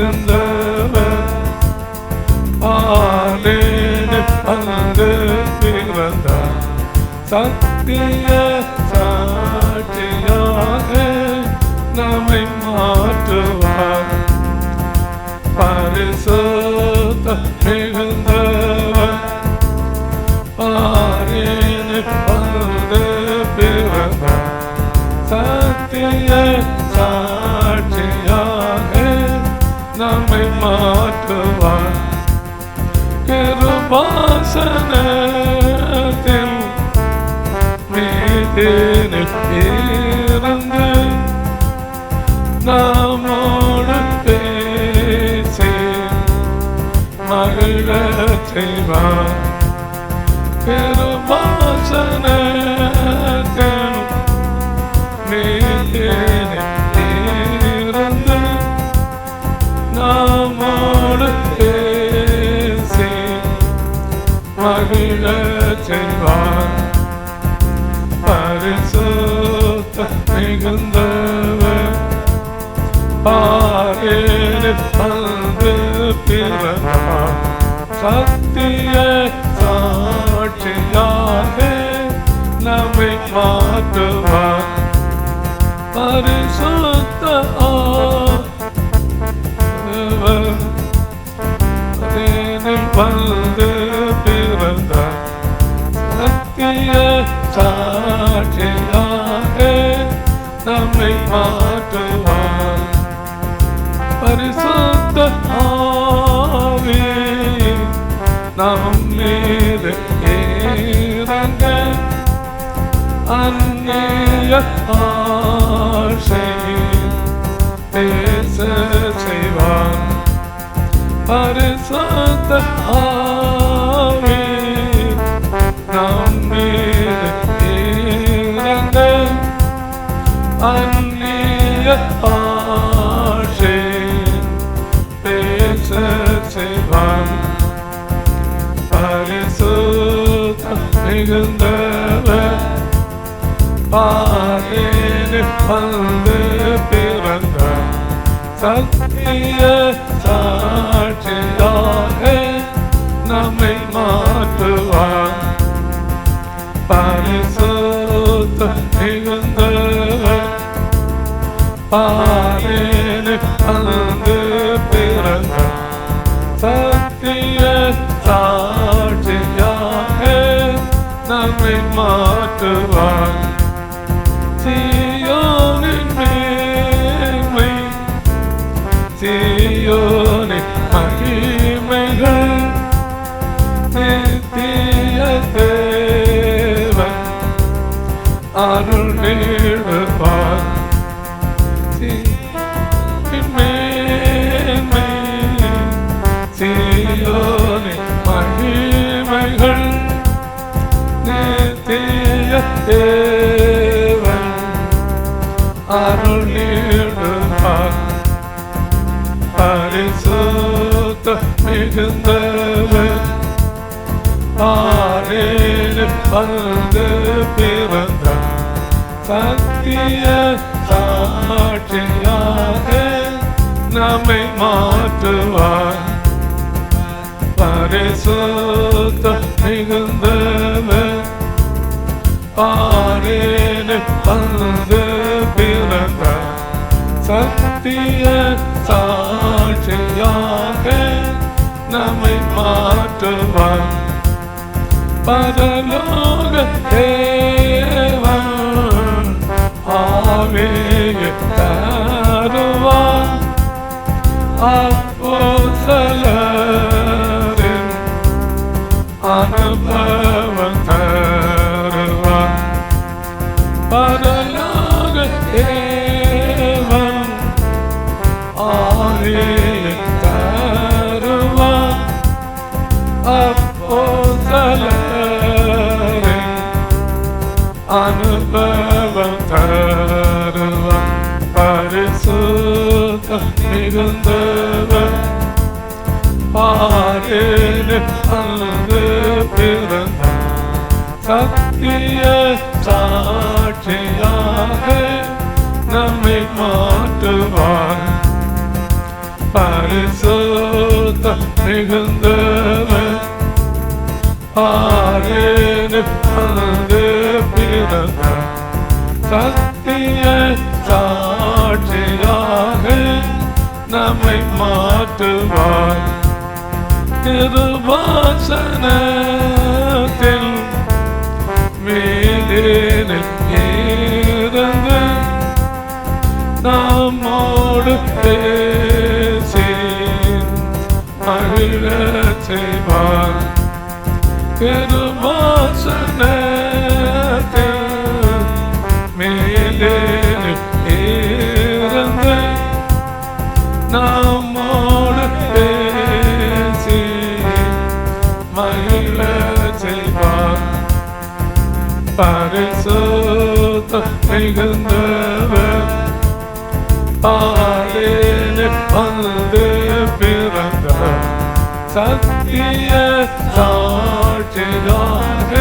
மிகுந்தவர் பாரினில் வந்து பிறந்தார் சத்திய சாட்சியாக நம்மை மாற்றுவார் பரிசுத்த மிகுந்தவர் பாரினில் வந்து பிறந்தார் சத்திய சாட்சியாக நம்மை மாற்றுவார் கிருபாசனத்தில் மீதினில் இருந்து நம்மோடு பேசி மகிழச் செய்வார் கிருபாசனத்தில் மீதினில் இருந்து நம்மோடு பேசி மகிழச் செய்வார் பரிசுத்த மிகுந்தவர் பாரினில் வந்து பிறந்தார் சத்திய சாட்சியாக நம்மை மாற்றுவார் பரிசுத்த ஆவியானவர் பாரினில் வந்து பிறந்தார் சத்திய சாட்சியாக நம்மை மாற்றுவார் பரிசுத்த ஆவி நம் மீது இறங்க அந்நிய ஆசை பேச செய்வார் பரிசுத்த ஆவி நம் மீது இறங்க அந்நிய ஆசை பேச செய்வார் பரிசுத்த மிகுந்தவர் பாரினில் வந்து பிறந்தார் சத்திய சாட்சியாக நம்மை மாற்றுவார் பரிசுத்த மிகுந்தவர் பாரினில் வந்து பிறந்தார் சத்திய சாட்சியாக நம்மை மாற்றுவார் சீயோனின் மேன்மை சீயோனின் மகிமைகள் நித்திய தேவன் அருள் நீடுவார் சீயோனின் மேன்மை சீயோனின் மகிமைகள் நித்திய தேவன் அருள் நீடுவார் பரிசுத்த மிகுந்தவர் பாரினில் வந்து பிறந்தார் சத்திய சாட்சியாக நம்மை மாற்றுவார் பரிசுத்த மிகுந்தவர் பாரினில் வந்து பிறந்தார் சத்திய சாட்சியாக நம்மை மாற்றுவார் பரலோக தேவன் ஆவியை தருவார் அப்போஸ்தலரின் அனுபவம் தருவார் பரலோக தேவன் ஆவியை தருவார் அப்போஸ்தலரின் அனுபவம் தருவார் பரிசுத்த மிகுந்தவர் பாரினில் வந்து பிறந்தார் சத்திய சாட்சியாக நம்மை மாற்றுவார் பரிசுத்தம் மிகுந்தவர் ஆரேனில் வந்து பிறந்தார். சத்திய சாட்சியாக நம்மை மாற்றுவார். கிருபாசனத்தில் மீதேனில் இருந்து நம்மோடு பேசி மகிழச் செய்வார். கிருபாசனத்தில் மீதேனில் இருந்து நம்மோடு பேசி மகிழச் செய்வார். பரிசுத்தம் மிகுந்தவர் ஆரேனில் வந்து பிறந்தார். சத்திய சாட்சியாக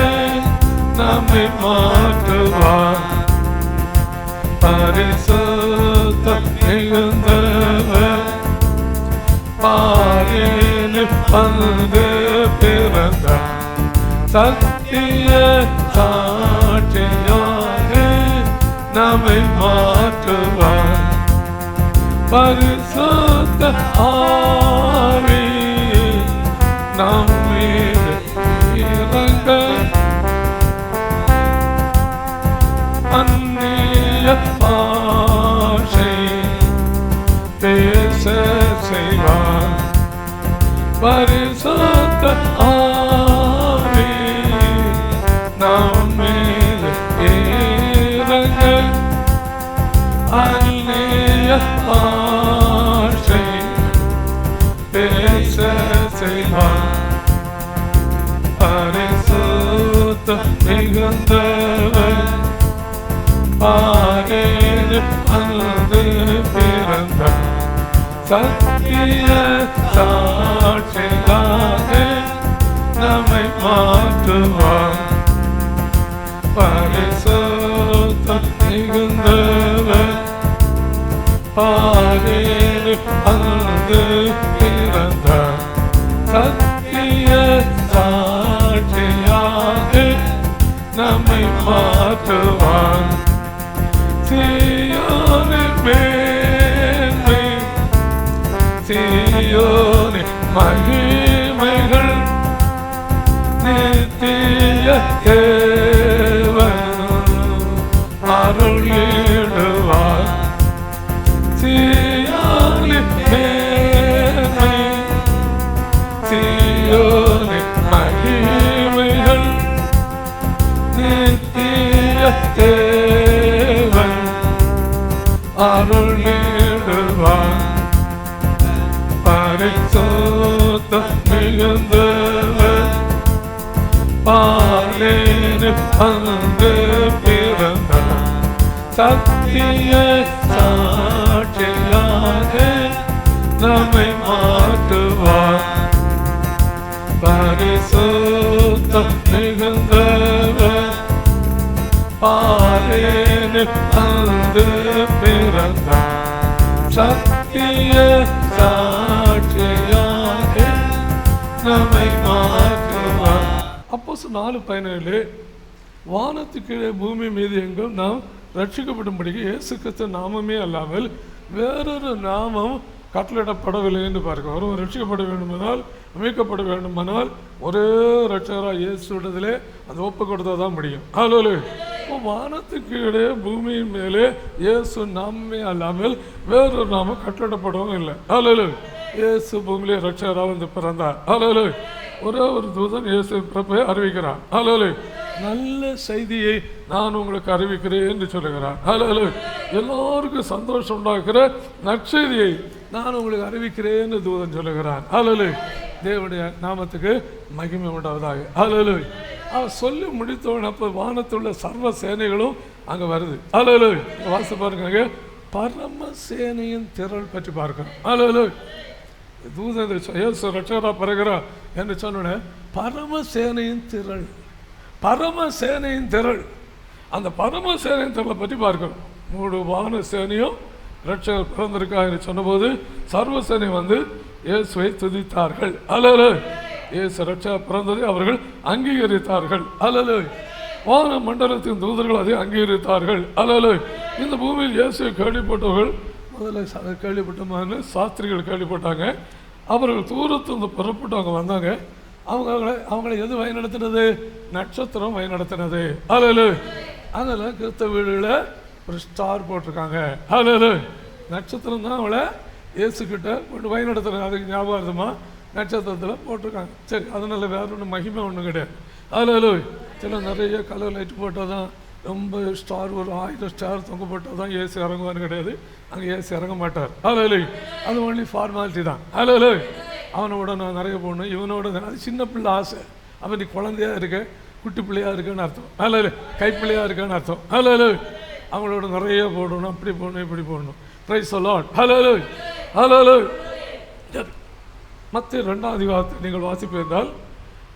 நம்மை மாற்றுவார். பரிசுத்தம் மிகுந்தவர் ஆரேனில் வந்து பிறந்தார். சத்திய சாட்சியாக நம்மை மாற்றுவார். பரிசுத்த ஆவி நம்மீது இறங்க அந்நிய பாஷை பேச செய்வார். பரிசுத்த ஆவி நம்மீது இறங்க அந்நிய பாஷை பேச செய்வார். பரிசுத்தம் மிகுந்தவர் ஆரேனில் வந்து பிறந்தார். சத்திய சாட்சியாக நம்மை மாற்றுவார். பரிசுத்தம் மிகுந்தவர் ஆரேனில் வந்து பிறந்தார். சத்திய சாட்சியாக நம்மை மாற்றுவார். சீயோனின் மேன்மை சீயோனின் மகிமைகள் நித்திய தேவன் அருளிடுவார். சீயோனின் மேன்மை சீயோனின் மகிமைகள் நித்திய தேவன் அருளிடுவார். பரிசுத்தம் மிகுந்தவர் ஆரேனில் வந்து பிறந்தார். சத்திய சாட்சியாக நம்மை மாற்றுவார். பரிசுத்தம் மிகுந்தவர் ஆரேனில் வந்து பிறந்தார். சத்திய சாட்சியாக நம்மை மாற்றுவார். அப்போஸ்தலர் 4:17 வானத்து கீழே பூமி மீது எங்கும் நாம் ரட்சிக்கப்படும்படிக்கு இயேசு கிறிஸ்து நாமமே அல்லாமல் வேறொரு நாமம் கட்டளிடப்படவில்லை என்று பார்க்க ஒருவன் ரட்சிக்கப்பட வேண்டுமானால் மீட்கப்பட வேண்டுமானால் ஒரே ரட்சகராக இயேசுவிடத்திலே அது ஒப்பு கொடுத்தா தான் முடியும். ஹல்லேலூயா. வானத்துக்கு கீழே பூமியின் மேலே இயேசு நாமே அல்லாமல் வேறொரு நாமம் கட்டளிடப்படவும் இல்லை. ஹல்லேலூயா. இயேசு பூமியிலே ரட்சகராக வந்து பிறந்தார். ஹல்லேலூயா. ஒரே ஒரு தூதன் இயேசு பிறப்பை அறிவிக்கிறார். ஹல்லேலூயா. நல்ல செய்தியை நான் உங்களுக்கு அறிவிக்கிறேன் என்று சொல்லுகிறார். ஹல்லேலூயா. எல்லோருக்கும் சந்தோஷம் உண்டாக்குற நற்செய்தியை நான் உங்களுக்கு அறிவிக்கிறேன் என்று தூதன் சொல்லுகிறார். ஹல்லேலூயா. தேவனுடைய நாமத்துக்கு மகிமை உண்டாவதாக. ஹல்லேலூயா. அவர் சொல்லி முடித்தவன் அப்போ வானத்துள்ள சர்வ சேனைகளும் அங்கே வருது. ஹல்லேலூயா. வாசி பாருங்க, பரம சேனையின் திரள் பற்றி பார்க்கிறோம். ஹல்லேலூயா. தூதன் இயேசு ரட்சகராக பிறகுறார் என்று சொன்ன பரம சேனையின் திரள், பரம சேனையின் திரள், அந்த பரம சேனையின் திரளை பற்றி பார்க்கிறோம். 3 வான சேனையும் ரட்சகர் பிறந்திருக்கார் என்று சொன்னபோது சர்வசேனை வந்து இயேசுவை துதித்தார்கள். அல்லேலூயா. இயேசு ரட்சகர் பிறந்ததை அவர்கள் அங்கீகரித்தார்கள். அல்லேலூயா. வான மண்டலத்தின் தூதர்கள் அதை அங்கீகரித்தார்கள். அல்லேலூயா. இந்த பூமியில் இயேசுவை கேள்விப்பட்டவர்கள் முதல்ல கேள்விப்பட்டமான சாஸ்திரிகள் கேள்விப்பட்டாங்க. அவர்கள் தூரத்திலிருந்து புறப்பட்டு வந்தாங்க. அவங்களை எது வழிநடத்தினது? நட்சத்திரம் வழிநடத்தினது. அல்லேலூயா. அதில் கிறிஸ்தவ வீடுகளில் ஒரு ஸ்டார் போட்டிருக்காங்க. அல்லேலூயா. நட்சத்திரம் தான் அவளை இயேசுக்கிட்ட கொண்டு வழிநடத்துறாங்க. அதுக்கு ஞாபகார்த்தமா நட்சத்திரத்தில் போட்டிருக்காங்க. சரி, அதனால வேற ஒன்றும் மகிமை ஒன்றும் கிடையாது. அல்லேலூயா. சில நிறைய கலர் லைட் போட்டால் தான் ரொம்ப ஸ்டார், ஒரு 1000 ஸ்டார் தொங்க போட்டால் தான் ஏசு இறங்குவான்னு கிடையாது. அங்கே ஏசு இறங்க மாட்டார். அல்லேலூயா. அது ஒன்லி ஃபார்மாலிட்டி தான். அல்லேலூயா. அவனோட நான் நிறைய போடணும், இவனோட அது சின்ன பிள்ளை ஆசை. அவன் நீ குழந்தையாக இருக்க, குட்டி பிள்ளையாக இருக்குன்னு அர்த்தம். அல்லேலூயா. கைப்பிள்ளையாக இருக்கான்னு அர்த்தம். அல்லேலூயா. அவங்களோட நிறைய போடணும், அப்படி போடணும், இப்படி போடணும். Praise the lord. அல்லேலூயா. அல்லேலூயா. மத்திய 2ஆம் அதிகாரத்தை நீங்கள் வாசிப்பீர்கள்.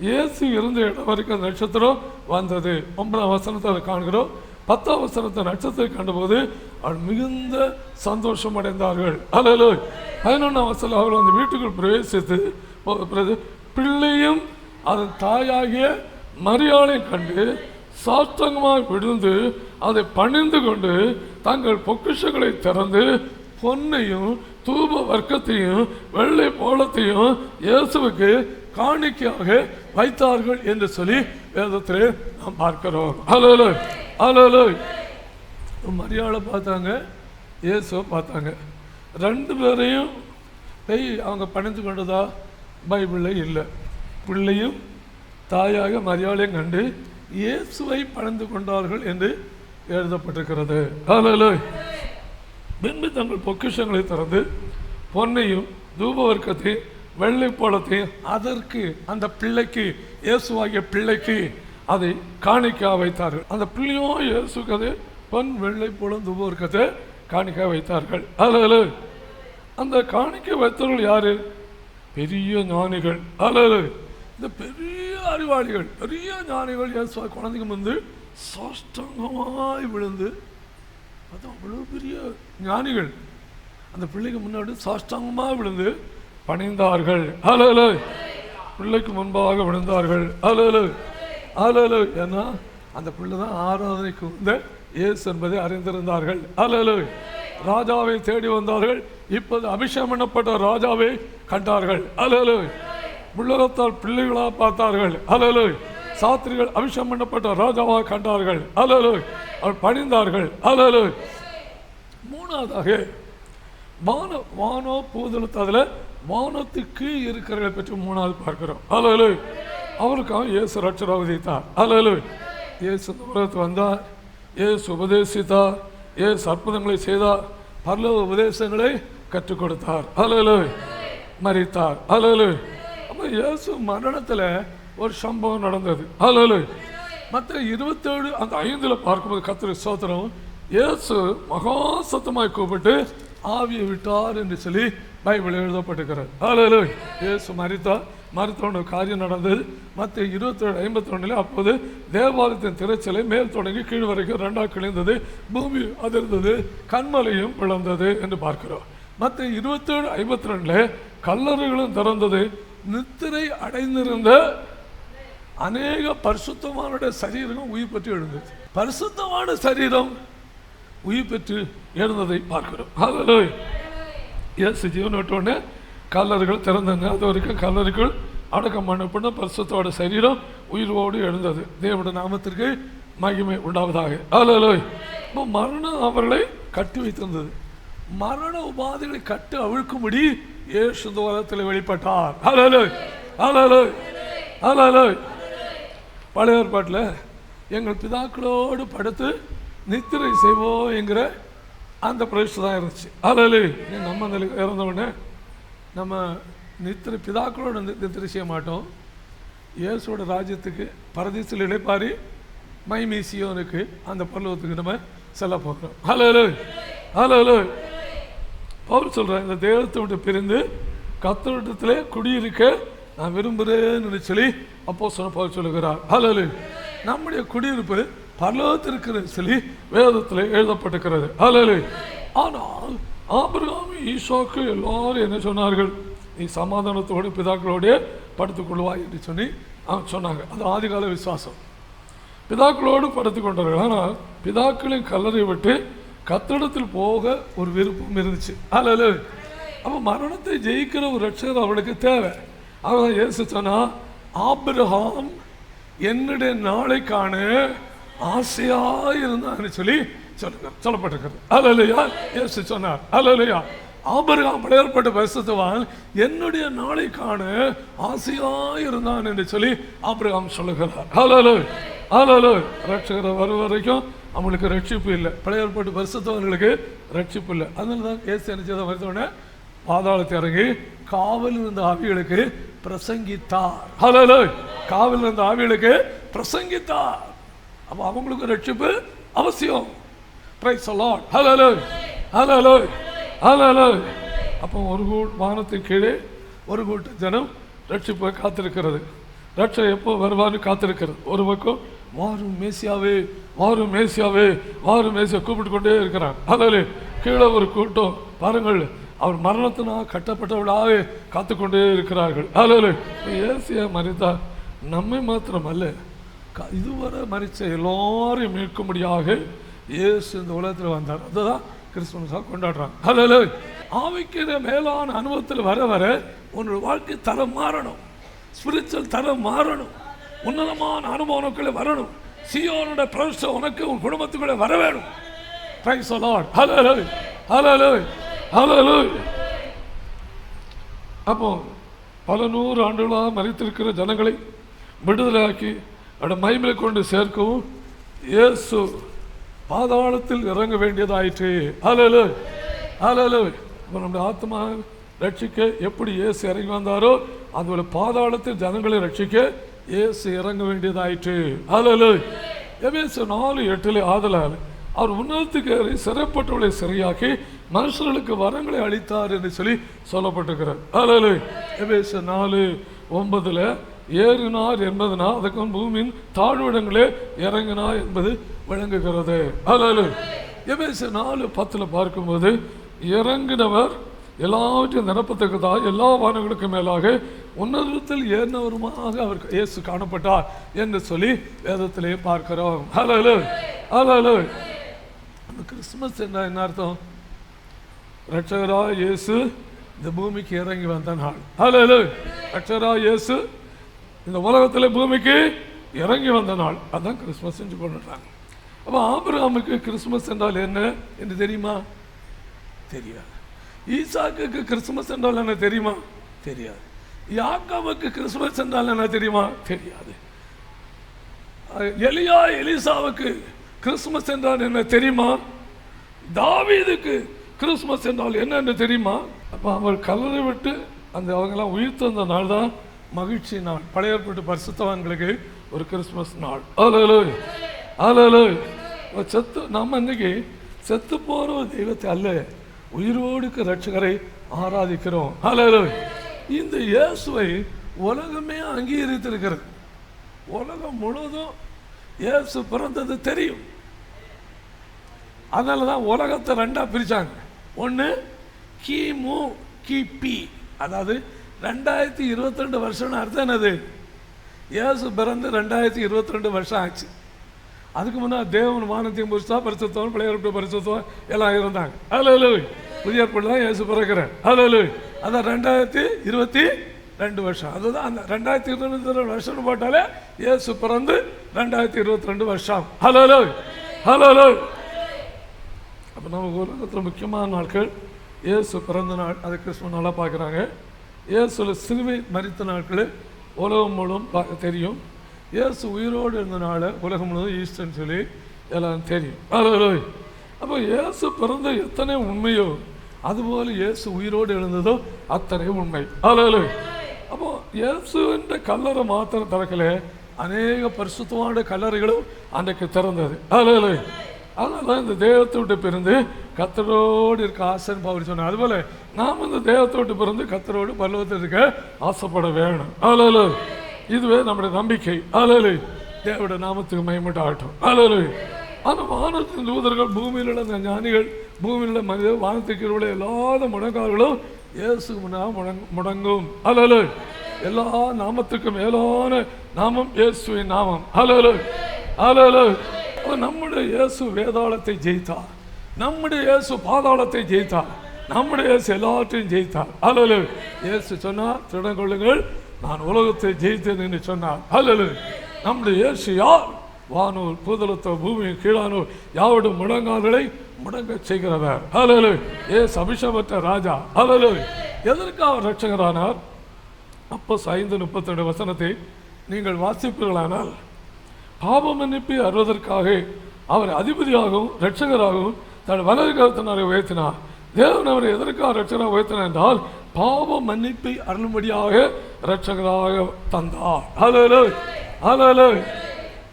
இயேசு இருந்த இடம் வரைக்கும் நட்சத்திரம் வந்தது. 9ஆம் வசனத்தை அதை காண்கிறோம். 10ஆம் வசனத்தை நட்சத்திரத்தை கண்டபோது அவள் மிகுந்த சந்தோஷம் அடைந்தார்கள். அல்லேலூயா. 11ஆம் வசனம் அவர்கள் அந்த வீட்டுக்குள் பிரவேசித்து பிள்ளையும் அதன் தாயாகிய மரியாளையும் கண்டு சாஷ்டாங்கமாக விழுந்து அதை பணிந்து கொண்டு தங்கள் பொக்கிஷங்களை திறந்து பொன்னையும் தூப வர்க்கத்தையும் வெள்ளை போலத்தையும் இயேசுவுக்கு காணிக்கையாக வைத்தார்கள் என்று சொல்லி வேதத்திலே நாம் பார்க்கிறோம். அல்லேலூயா. அல்லேலூயா. மரியாதை பார்த்தாங்க, இயேசுவை பார்த்தாங்க. 2 பேரையும் அவங்க பணிந்து கொண்டதா பைபிளில் இல்லை. பிள்ளையும் தாயாக மரியாதையும் கண்டு இயேசுவை பணிந்து கொண்டார்கள் என்று எழுதப்பட்டிருக்கிறது. அல்லேலூயா. பின்பு தங்கள் பொக்கிஷங்களை திறந்து பொன்னையும் தூபவர்க்கத்தையும் வெள்ளை போலத்தையும் அதற்கு அந்த பிள்ளைக்கு, இயேசுவாகிய பிள்ளைக்கு அதை காணிக்கா வைத்தார்கள். அந்த பிள்ளையும் இயேசுக்கு அது பொன் வெள்ளை போலம் தூபவர்க்கத்தை காணிக்கா வைத்தார்கள். அல்லேலூயா. அந்த காணிக்கை வைத்தவர்கள் யாரு? பெரிய ஞானிகள். அல்லேலூயா. இந்த பெரிய அறிவாளிகள், பெரிய ஞானிகள் இயேசுவா குழந்தைக்கு வந்து சாஷ்டாங்கமாய் விழுந்து, அது அவ்வளோ பெரிய ஞானிகள் அந்த பிள்ளைக்கு முன்னாடி சாஷ்டாங்கமாக விழுந்து பணிந்தார்கள். அல்லேலூயா. பிள்ளைக்கு முன்பாக விழுந்தார்கள். அல்லேலூயா. அல்லேலூயா. ஏன்னா அந்த பிள்ளை தான் ஆராதனைக்கு வந்த இயேசு என்பதை அறிந்திருந்தார்கள். அல்லேலூயா. ராஜாவை தேடி வந்தார்கள். இப்போது அபிஷேகம் பண்ணப்பட்ட ராஜாவை கண்டார்கள். அல்லேலூயா. உலகத்தால் பிள்ளைகளாக பார்த்தார்கள். அல்லேலூயா. சாஸ்திரிகள் அபிஷேகம் பண்ணப்பட்ட ராஜாவாக கண்டார்கள். அல்லேலூயா. அவர் பணிந்தார்கள். அல்லேலூயா. மூணாவதாக வானோ பூதலத்து, அதில் வானத்துக்கு இருக்கிறவர்களை பற்றி 3ஆவது பார்க்கிறோம். அல்லேலூயா. அவருக்காக இயேசு ரட்சகராக உதித்தார். அல்லேலூயா. இயேசு இந்த உலகத்துக்கு வந்தார். இயேசு உபதேசித்தார். இயேசு அற்புதங்களை செய்தார். பரலோக உபதேசங்களை கற்றுக் கொடுத்தார். அல்லேலூயா. மரித்தார். அல்லேலூயா. அப்போ இயேசு மரணத்தில் ஒரு சம்பவம் நடந்தது. அல்லேலூயா. மற்ற 27 அந்த 5 பார்க்கும்போது கர்த்தருக்கு ஸ்தோத்திரம், இயேசு மகா சத்தமாய் கூப்பிட்டு ஆவியை விட்டார் என்று சொல்லி பைபிள் எழுதப்பட்டிருக்கிறார். அல்லேலூயா. இயேசு மரித்தோட காரியம் நடந்தது. மற்ற 27:52 அப்போது தேவாலயத்தின் திரைச்சலை மேல் தொடங்கி கீழ் வரைக்கும் 2ஆக கிழிந்தது, பூமி அதிர்ந்தது, கண்மலையும் விழுந்தது என்று பார்க்கிறோம். மற்ற 27:52 கல்லறைகளும் திறந்தது, நித்திரை அடைந்திருந்த அநேக பரிசுத்தமான சரீரம் உயிர் பெற்று எழுந்தது. பரிசுத்தமான சரீரம் உயிர் பெற்று எழுந்ததை பார்க்கிறோம். அல்லேலூயா. இயேசு ஜீவன் விட்டோடனே கல்லறைகள் திறந்தது. அது வரைக்கும் கல்லறைகள் அடக்கம் பண்ணப்பட்ட பரிசுத்தோட சரீரம் உயிரோடு எழுந்தது. தேவனுடைய நாமத்திற்கு மகிமை உண்டாவதாக. அல்லேலூயா. இப்போ மரணம் அவர்களை கட்டி வைத்திருந்தது. மரண உபாதைகளை கட்டு அவிழ்க்கும்படி இயேசு இந்த உலகத்தில் வெளிப்பட்டார். அல்லேலூயா. அல்லேலூயா. அல்லேலூயா. பழைய ஏற்பாட்டில் எங்கள் பிதாக்களோடு படுத்து நித்திரை செய்வோம் என்கிற அந்த பிரவேசம் தான் இருந்துச்சு. அல்லேலூயா. நம்ம இறந்தவுடனே நம்ம நித்திரை பிதாக்களோடு நித்திரை செய்ய மாட்டோம். இயேசுவோட ராஜ்யத்துக்கு பரதீசில் இளைப்பாரி மைமீசியோனுக்கு அந்த பரலோகத்துக்கு நம்ம செல்ல போகிறோம். அல்லேலூயா. அல்லேலூயா. பவுல் சொல்கிறேன், இந்த தேவத்தை விட்டு பிரிந்து கர்த்தரிடத்திலே குடியிருக்க நான் விரும்புகிறேன்னு சொல்லி அப்போஸ்தலன் பவுல் சொல்லுகிறார். அல்லேலூயா. நம்முடைய குடியிருப்பு பரலோகத்தில் இருக்கிறது சொல்லி வேதத்தில் எழுதப்பட்டிருக்கிறது. அல்லேலூயா. ஆனால் ஆபிரகாம் ஈசாக்கு எல்லாரும் என்ன சொன்னார்கள்? நீ சமாதானத்தோடு பிதாக்களோடு படுத்துக்கொள்வாய் என்று சொல்லி சொன்னாங்க. அது ஆதிகால விசுவாசம். பிதாக்களோடு படுத்து கொண்டார்கள். ஆனால் பிதாக்களின் கல்லறை விட்டு கத்திடத்தில் போக ஒரு விருப்பம் இருந்துச்சு. அல்ல, அப்போ மரணத்தை ஜெயிக்கிற ஒரு ரட்சகர் அவளுக்கு தேவை. அவன் இயேசு சொன்னா, ஆபிரகாம் என்னுடைய நாளை காண ஆசையா இருந்தான்னு சொல்லி சொல்லப்பட்டிருக்கிறது. அல்லையா? இயேசு சொன்னார். அல்லையா? ஆபிரகாம் படையப்பட்ட பரிசுத்தவான் என்னுடைய நாளை காண ஆசையா இருந்தான் என்று சொல்லி ஆபிரகாம் சொல்லுகிறார். அல்ல, ரட்சகரை வரும் வரைக்கும் அவங்களுக்கு ரட்சிப்பு இல்லை. படையப்பட்ட பரிசுத்தவர்களுக்கு ரட்சிப்பு இல்லை. அதனால தான் இயேசு என்ன செய்த வருத்தோடனே பாதாளத்தை இறங்கி காவலில் இருந்த ஆவிகளுக்கு பிரசங்கித்தார். காவலில் இருந்த ஆவிகளுக்கு பிரசங்கித்தார். அப்போ அவங்களுக்கு ரட்சிப்பு அவசியம். Price the Lord. அப்போ ஒரு வானத்தின் கீழே ஒரு கூட்ட ஜனம் ரட்சிப்பை காத்திருக்கிறது. ரட்சை எப்போ வருவான்னு காத்திருக்கிறது. ஒரு பக்கம் வாரும் மேசியாவே, வாரும் மேசியாவே, வாரும் மேசியா கூப்பிட்டு கொண்டே இருக்கிறான். அதில் கீழே ஒரு கூட்டம் பாருங்கள், அவர் மரணத்தினால் கட்டப்பட்டவர்களாக காத்துக்கொண்டே இருக்கிறார்கள். அதில் ஏசியா மரித்தா நம்மை மாத்திரம் அல்ல, இதுவரை மரித்த எல்லாரையும் மீட்கும்படியாக இயேசு இந்த உலகத்தில் வந்தார். அதுதான் கிறிஸ்துமஸாக கொண்டாடுறாங்க. அதில் ஆவிக்கிற மேலான அனுபவத்தில் வர வர உன்னோட வாழ்க்கை தரம் மாறணும். ஸ்பிரிச்சுவல் தரம் மாறணும். உன்னதமான அனுபவங்களுக்குள்ளே வரணும். சீயோனோட பிரவேசம் உனக்கு உன் குடும்பத்துக்குள்ளே வர வேணும். Price the Lord. அப்போ பல 100 ஆண்டுகளாக மரித்திருக்கிற ஜனங்களை விடுதலையாக்கி அவட மகிமையை கொண்டு சேர்க்கவும் இயேசு பாதாளத்தில் இறங்க வேண்டியதாயிற்று. இப்போ நம்முடைய ஆத்மா ரட்சிக்க எப்படி இயேசு இறங்கி வந்தாரோ அதுபோல பாதாளத்தில் ஜனங்களை ரட்சிக்க இயேசு இறங்க வேண்டியதாயிற்று. எபேசு 4:8 ஆதலால் அவர் உன்னதத்துக்கு ஏறி சிறைப்பட்டவர்களை சரியாக்கி மனுஷர்களுக்கு வரங்களை அளித்தார் என்று சொல்லி சொல்லப்பட்டிருக்கிறார். எபேசு 4:9 ஏறினார் என்பதனால் அதுக்கு பூமியின் தாழ்விடங்களே இறங்கினார் என்பது விளங்குகிறது. எபேசு 4:10 பார்க்கும்போது இறங்கினவர் எல்லாவற்றையும் நிரப்பத்தக்கதாக எல்லா வானங்களுக்கு மேலாக உன்னதத்தில் ஏறினவருமாக அவர் இயேசு காணப்பட்டார் என்று சொல்லி வேதத்திலே பார்க்கிறோம். கிறிஸ்துமஸ் என்ன அர்த்தம்? ரட்சகராக இயேசு இந்த பூமிக்கு இறங்கி வந்த நாள். ரட்சகராக இயேசு இந்த உலகத்தில் பூமிக்கு இறங்கி வந்த நாள். அதான் கிறிஸ்துமஸ் செஞ்சு கொண்டுட்டாங்க. அப்போ ஆபிரகாமுக்கு கிறிஸ்துமஸ் என்றால் என்ன என்று தெரியுமா? தெரியாது. ஈசாக்கு கிறிஸ்துமஸ் என்றால் என்ன தெரியுமா? தெரியாது. யாக்கோபுக்கு கிறிஸ்துமஸ் என்றால் என்ன தெரியுமா? தெரியாது. எலியா எலிசாவுக்கு கிறிஸ்துமஸ் என்றால் என்ன தெரியுமா? தாவீதுக்கு கிறிஸ்துமஸ் என்றால் என்னன்னு தெரியுமா? அப்போ அவர் கல்லறை விட்டு அந்த அவங்கெல்லாம் உயிர் தந்த நாள் தான் மகிழ்ச்சி நாள். பழைய ஏற்பாட்டு பரிசுத்தவான்களுக்கு ஒரு கிறிஸ்துமஸ் நாள். செத்து நம்ம இன்னைக்கு செத்து போகிற ஒரு தெய்வத்தை அல்ல, உயிரோடுக்கு ரட்சகரை ஆராதிக்கிறோம். இந்த இயேசுவை உலகமே அங்கீகரித்திருக்கிறது. உலகம் முழுவதும் இயேசு பிறந்தது தெரியும். அதனால தான் உலகத்தை 2ஆக பிரித்தாங்க. ஒன்று கிமு கிபி, அதாவது 2022 வருஷம்னு அர்த்தம் என்னது? இயேசு பிறந்து 2022 வருஷம் ஆச்சு. அதுக்கு முன்னாடி தேவன் வானத்தையும் புரிச்சா பரிசுத்தவன் பிள்ளையார் பரிசுத்தவன் எல்லாம் இருந்தாங்க. புதிய ஏற்பாடு தான் இயேசு பிறக்கிறார். அதான் 2022 வருஷம். அதுதான் அந்த 2022 வருஷம்னு போட்டாலே இயேசு பிறந்து 2022 வருஷம். அப்போ நம்ம உலகத்தில் முக்கியமான நாட்கள் இயேசு பிறந்த நாள், அது கிறிஸ்துமஸ் நாளாக பார்க்குறாங்க. இயேசு சிலுவை மரித்த நாட்கள் உலகம் முழுவதும் தெரியும். இயேசு உயிரோடு இருந்தனால உலகம் முழுவதும் ஈஸ்டர்ன்னு சொல்லி எல்லாம் தெரியும். அப்போ இயேசு பிறந்த எத்தனை உண்மையோ அதுபோல் இயேசு உயிரோடு எழுந்ததோ அத்தனை உண்மை. அப்போ இயேசுன்ற கல்லறை மாத்திரம் திறக்கல, அநேக பரிசுத்தமான கல்லறைகளும் அன்றைக்கு திறந்தது. அதனால இந்த தேவத்தை விட்டு பிறந்து கத்தரோடு இருக்க ஆசைன்னு பவுல் சொன்னார். அதுபோல நாம் இந்த தேவத்தை விட்டு பிறந்து கத்தரோடு பரலோகத்தில் இருக்க ஆசைப்பட வேணும். இதுவே நம்முடைய நம்பிக்கை. தேவனுடைய நாமத்துக்கு மகிமையுண்டாகட்டும். ஆனால் வானத்தின் தூதர்கள் பூமியில் உள்ள ஞானிகள் பூமியில் மனித வானத்துக்கு உள்ள எல்லா முழங்கால்களும் இயேசுக்கு முன்னாக முடங்கும். அல்லேலூயா. எல்லா நாமத்துக்கும் மேலான நாமம் இயேசுவின் நாமம். அல்லேலூயா. அல்லேலூயா. நம்முடைய இயேசு வேதாளத்தை ஜெயித்தார், நம்முடைய இயேசு பாதாளத்தை ஜெயித்தார், நம்முடைய இயேசு எல்லாத்தையும் ஜெயித்தார். அல்லேலூயா. இயேசு சொன்னார், திடன் கொள்ளுங்கள், நான் உலகத்தை ஜெயித்தேன் என்று சொன்னார். அல்லேலூயா. நம்முடைய இயேசு யார்? வானூர் பூதலத்தோ பூமியின் கீழானூர் யாவோடும் முழங்கால்களை முடங்க செய்கிறவர். அல்லேலூயா. இயேசு அபிஷேகப்பட்ட ராஜா. அல்லேலூயா. எதற்காக ரட்சகரானார்? அப்போஸ் 5:32 வசனத்தை நீங்கள் வாசிப்பீர்களானால், பாவ மன்னிப்பை அறுவதற்காக அவர் அதிபதியாகவும் இரட்சகராகவும் தன் வலது கரத்தினாரை உயர்த்தினார். தேவன் அவரை எதற்காக இரட்சகராக உயர்த்தினார் என்றால், பாவ மன்னிப்பை அருளும்படியாக இரட்சகராக தந்தார். அல்லேலூயா. அல்லேலூயா.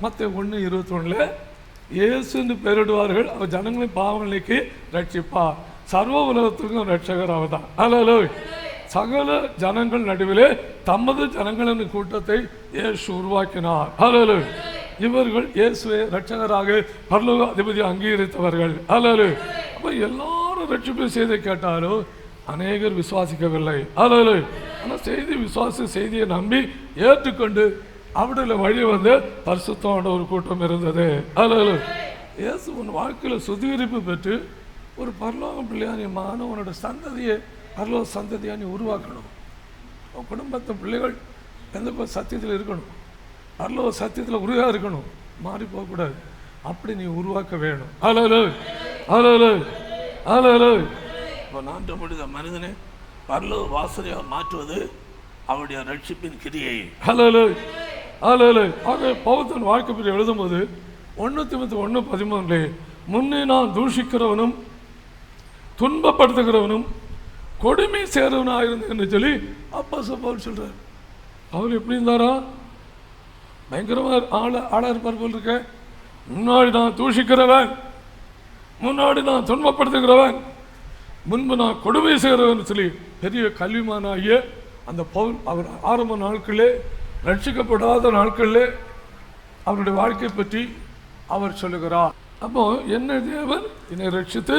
மத்தேயு 1:21 இயேசு என்று பெயரிடுவார்கள், அவர் ஜனங்களின் பாவங்களுக்கு ரட்சிப்பார். சர்வ உலகத்திற்கும் இரட்சகர் அவர் தான். அல்லேலூயா. சகல ஜனங்கள் நடுவிலே தமது ஜனங்களின் கூட்டத்தை இயேசு உருவாக்கினார். அல்லேலூயா. இவர்கள் இயேசுவை இரட்சகராக பரலோக அதிபதியை அங்கீகரித்தவர்கள். அல்லேலூயா. அப்ப எல்லாரும் ரட்சிப்பு செய்தி கேட்டாலும் அநேகர் விசுவாசிக்கவில்லை. அல்லேலூயா. ஆனால் செய்தியை நம்பி ஏற்றுக்கொண்டு அவருடைய வழி வந்து பரிசுத்தமான ஒரு கூட்டம் இருந்தது. அல்லேலூயா. இயேசு உன் வாழ்க்கையில் சுத்திகரிப்பு பெற்று ஒரு பரலோக பிள்ளையான உன்னோட சந்ததியை பரலோக சந்ததியாக நீ உருவாக்கணும். உன் குடும்பத்து பிள்ளைகள் எந்த சத்தியத்தில் இருக்கணும், பரலோக சத்தியத்தில் உறுதியாக இருக்கணும், மாறி போகக்கூடாது. அப்படி நீ உருவாக்க வேணும். அல்லேலூயா. அல்லேலூயா. அல்லேலூயா. இப்போ நான்கு முடிந்த மனிதனை பரலோக வாசனையாக மாற்றுவது அவருடைய ரட்சிப்பின் கிரியை. அல்லேலூயா. அல்லேலூயா. ஆக பவுலன் வாழ்க்கை பற்றி எழுதும்போது 1 தீமோத்தேயு 1:13 முன்னே நான் தூஷிக்கிறவனும் துன்பப்படுத்துகிறவனும் கொடுமை சேரவனாக இருந்தேன் என்று சொல்லி அப்போஸ்தலன் பவுல் சொல்றார். அவர் எப்படி இருந்தாரா? பயங்கரமாக ஆளா இருப்பார் போல் இருக்க. முன்னாடி நான் தூஷிக்கிறவன், முன்னாடி நான் துன்பப்படுத்துகிறவன், முன்பு நான் கொடுமை செய்கிறவன் சொல்லி பெரிய கல்விமானாகிய அந்த பவுல் அவர் ஆரம்ப நாட்களே, ரட்சிக்கப்படாத நாட்களிலே அவருடைய வாழ்க்கை பற்றி அவர் சொல்லுகிறார். அப்போ என்ன தேவன் என்னை ரட்சித்து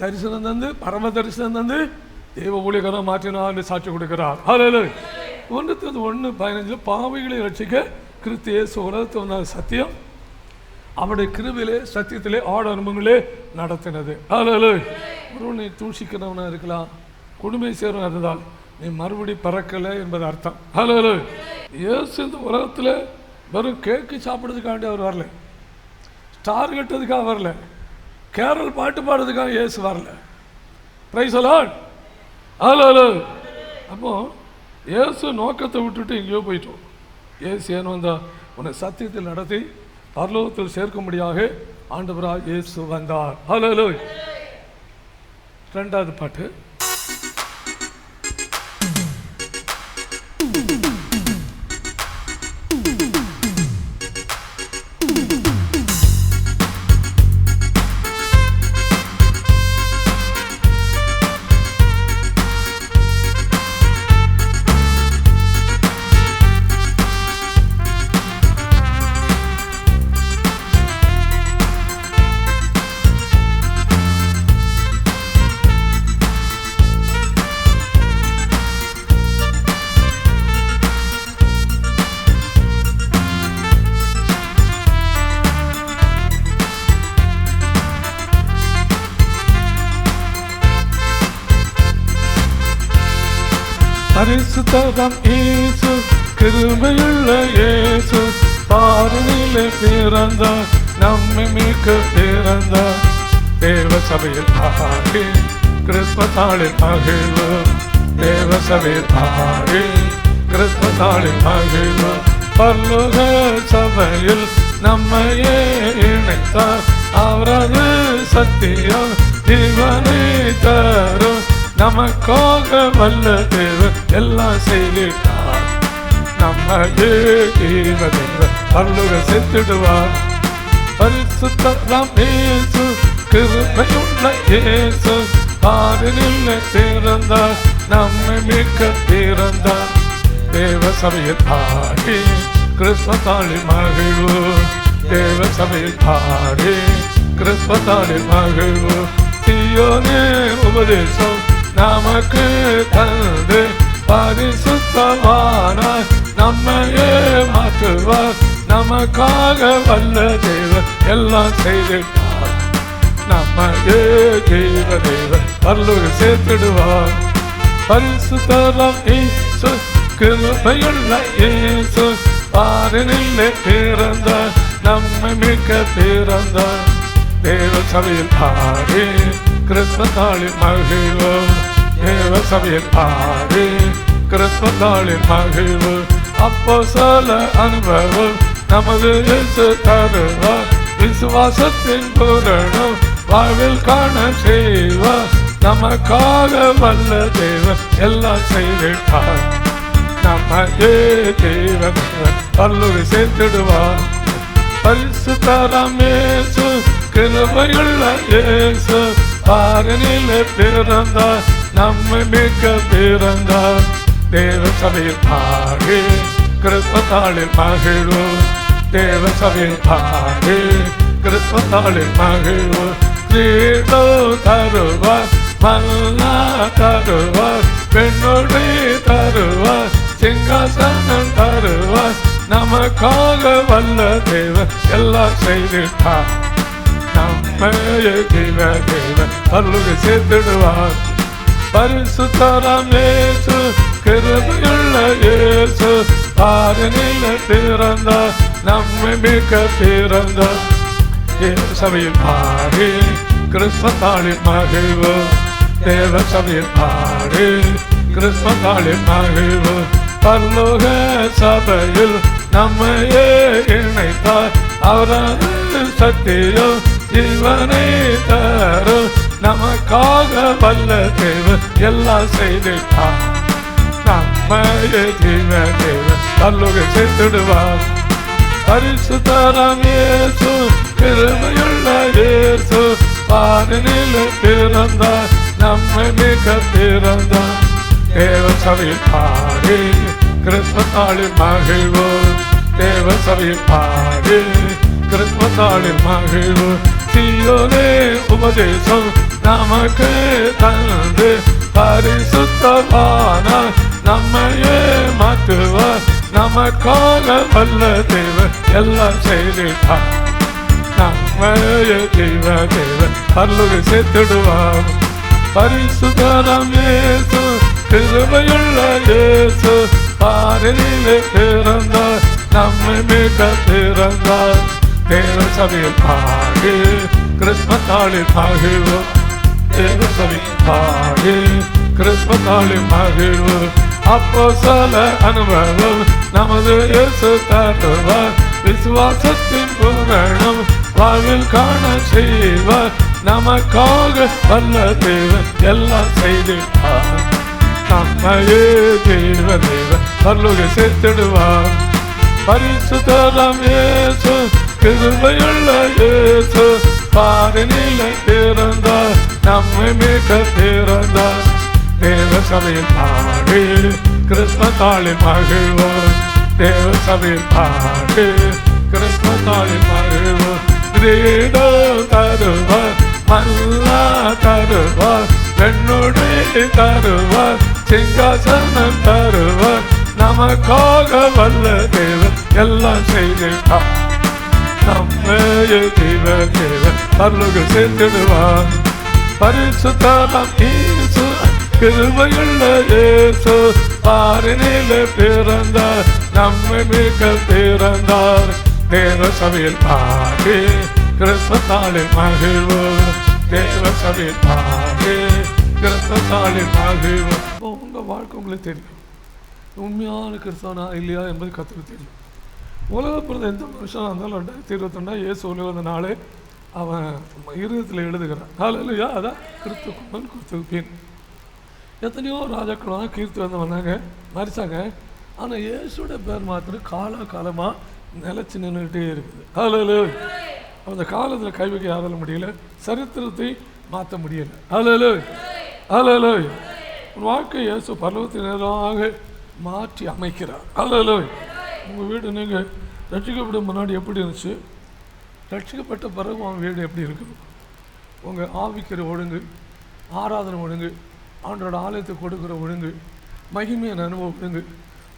தரிசனம் தந்து, பரம தரிசனம் தந்து தேவ ஊழியக்காரன் மாற்றினார் சாட்சி கொடுக்கிறார். அல்லேலூயா. 1 தீமோத்தேயு 1:15 பாவிகளை ரட்சிக்க கிறிஸ்து இயேசு உலகத்தில் வந்த சத்தியம் அவருடைய கிருபையிலே சத்தியத்திலே ஆட அனுபவங்களே நடத்தினது. அல்லேலூயா. நீ தூஷிக்கிறவனா இருக்கலாம், கொடுமை செய்கிறவனா இருந்தால் நீ மறுபடி பறக்கலை என்பது அர்த்தம். அல்லேலூயா. இயேசு இந்த உலகத்தில் வெறும் கேக்கு சாப்பிட்றதுக்காண்டி அவர் வரல, ஸ்டார் கட்டுறதுக்காக வரல, கேரள் பாட்டு பாடுறதுக்காக இயேசு வரல. Praise the lord. அல்லேலூயா. அப்போ இயேசு நோக்கத்தை விட்டுட்டு எங்கேயோ போயிட்டோம். இயேசு ஏன் வந்தா? உன்னை சத்தியத்தில் நடத்தி பரலோகத்தில் சேர்க்கும்படியாக ஆண்டவராக இயேசு வந்தார். அல்லேலூயா. 2வது பாட்டு. பரிசுத்தம் இயேசு, கிருபையுள்ள இயேசு, பாரினிலே பிறந்தார், நம்மை மீட்க பிறந்தார். தேவ சபையில் ஆடி கிறிஸ்துமஸ் நாளில் மகிழ்வோம், தேவ சபையில் ஆடி கிறிஸ்துமஸ் நாளில் மகிழ்வோம். பரலோக சபையில் நம்மையே இணைத்தார், அவரது சத்தியம் ஜீவனை தரும். நமக்காக வல்ல தேவன் எல்லாம் செய்திட்டார், நம்மையே ஜீவனை பரலோக சேர்த்திடுவார். பரிசுத்தம் இயேசு, கிருபையுள்ள இயேசு, பாரினிலே பிறந்தார், நம்மை மீட்க பிறந்தார். தேவ சபையில் ஆடி கிறிஸ்துமஸ் நாளில் மகிழ்வோம், தேவ சபையில் ஆடி கிறிஸ்துவத்தாலே மகிழ்வு. சீயோனே உபதேசம் நமக்கு தந்து பரிசுத்தவானாய் நம்மையே மாற்றுவார். நமக்காக வல்ல தேவன் எல்லாம் செய்திட்டார். நம்மையே ஜீவ தேவன் பரலோகம் சேர்த்திடுவார். பரிசுத்தராம் இயேசு கிருபையுள்ள இயேசு பாரினிலே பிறந்தார். நம்மை மீட்க பிறந்தார். தேவ சபையில் பாடி கிறிஸ்துவத்தாளின் மகிழ்வு. தேவ சபையில் பாடி கிறிஸ்துவத்தாளின் மகிழ்வு. அப்போஸ்தல அனுபவம் நமது இயேசு தருவார். விசுவாசத்தின் பூரணம் வாழ்வில் காண செய்வார். நமக்காக வல்ல தேவன் எல்லாம் செய்திட்டார். நம்மையே தேவன் பரலோகம் சேர்த்திடுவார். பரிசுத்தராம் இயேசு கிருபையுள்ள இயேசு பாரினிலே பிறந்தார். நம்மை மீட்க பிறந்தார். தேவ சபையில் பாடி கிறிஸ்துவத்தாளின் மகிழ்வு. தேவ சபையில் பாடி கிறிஸ்துவத்தாளின் மகிழ்வு. கிரீடோ தருவார், மன்னா தருவார், பெண்ணுடை தருவார், சிங்காசனம் தருவார். நமக்காக வல்ல தேவன் எல்லாம் செய்திட்டார். நம்மையே ஜீவ தேவன் பரலோகம் சேர்த்திடுவார். பரிசுத்தராம் இயேசு கிருபையுள்ள இயேசு பாரினிலே பிறந்தார். நம்மை மீட்க பிறந்தார். தேவ சபையில் பாடி கிறிஸ்துவத்தாளின் மகிழ்வு. தேவ சபையில் பாடி கிறிஸ்துவத்தாளின் மகிழ்வு. பரலோக சபையில் நம்மையே இணைத்தார். அவரது சத்தியம் ஜீவனை தரும். நமக்காக வல்ல தேவன் எல்லாம் செய்திட்டார். நம்மையே ஜீவ தேவன் பரலோகம் சேர்த்திடுவார். பரிசுத்தராம் இயேசு கிருபையுள்ள இயேசு பாரினிலே பிறந்தார். நம்மை மீட்க பிறந்தார். தேவ சபையில் பாடி கிறிஸ்துவத்தாளின் மகிழ்வு. தேவ சபையில் பாடி கிறிஸ்துவத்தாளின் மகிழ்வு. சீயோனே உபதேசம் நமக்கு தந்து பரிசுத்தவானாய் நம்மையே மாற்றுவார். நமக்காக வல்ல தேவன் எல்லாம் செய்திட்டார். நம்மையே ஜீவ தேவன் பரலோகம் சேர்த்திடுவார். பரிசுத்தராம் இயேசு கிருபையுள்ள இயேசு பாரினிலே பிறந்தார். நம்மை மீட்க பிறந்தார். தேவ சபையில் பாடி கிறிஸ்துவத்தாளின் மகிழ்வு. தேவ சபையில் பாடி கிறிஸ்துவத்தாளின் மகிழ்வு. அப்போஸ்தல அனுபவம் நமது இயேசு தருவார். விசுவாசத்தின் பூரணம் வாழ்வில் காண செய்வார். நமக்காக வல்ல தேவன் எல்லாம் செய்திட்டார். நம்மையே ஜீவ தேவன் பரலோகம் சேர்த்திடுவார். பரிசுத்தராம் இயேசு கிருபையுள்ள இயேசு பாரினிலே பிறந்தார். நம்மை மீட்க பிறந்தார். தேவ சபையில் பாடி கிறிஸ்துவத்தாளின் மகிழ்வு. தேவ சபையில் பாடி கிறிஸ்துவத்தாளின் மகிழ்வு. கிரீடோ தருவார், மன்னா தருவார், பெண்ணுடை தருவார், சிங்காசனம் தருவார். நமக்காக வல்ல தேவன் எல்லாம் செய்திட்டார். நம்மையே ஜீவ தேவன் பரலோகம் சேர்த்திடுவார். பரிசுத்தராம் இயேசு கிருபையுள்ள இயேசு பாரினிலே பிறந்தார். நம்மை மீட்க பிறந்தார். தேவ சபையில் பாடி கிறிஸ்துவத்தாளின் மகிழ்வு. தேவ சபையில் பாடி கிறிஸ்துவத்தாளின் மகிழ்வு. உங்க வாழ்க்கை உங்களுக்கு தெரியும். உண்மையான கிறிஸ்தவனா இல்லையா என்பது கர்த்தருக்கு தெரியும். உலக பிறந்த எந்த மனுஷனாக இருந்தாலும் 2021 இயேசு உலக நாளே அவன் இருதயத்தில் எழுதுகிறான். ஹல்லேலூயா. அதான் கிறிஸ்துவுக்கு முன் கிறிஸ்துவுக்கு பின். எத்தனையோ ராஜாக்கள் கீர்த்தி வந்து வந்தாங்க, மறிச்சாங்க. ஆனால் இயேசுடைய பேர் மாத்திரம் காலமாக நிலச்சி நின்றுக்கிட்டே இருக்குது. ஹல்லேலூயா. அந்த காலத்தில் கை வைக்க யாரால முடியல, சரித்திரத்தை மாற்ற முடியல. ஹல்லேலூயா. ஹல்லேலூயா. உன் வாழ்க்கை இயேசு பரலோகத்தின் நேராக மாற்றி அமைக்கிறார். ஹல்லேலூயா. உங்கள் வீடு நீங்கள் ரட்சிக்கப்படும் முன்னாடி எப்படி இருந்துச்சு? ரட்சிக்கப்பட்ட பிறகு உன் வீடு எப்படி இருக்குது? உங்கள் ஆவிக்கிற ஒழுங்கு, ஆராதனை ஒழுங்கு, ஆண்டோட ஆலயத்தை கொடுக்குற ஒழுங்கு, மகிமையான அனுபவம் ஒழுங்கு,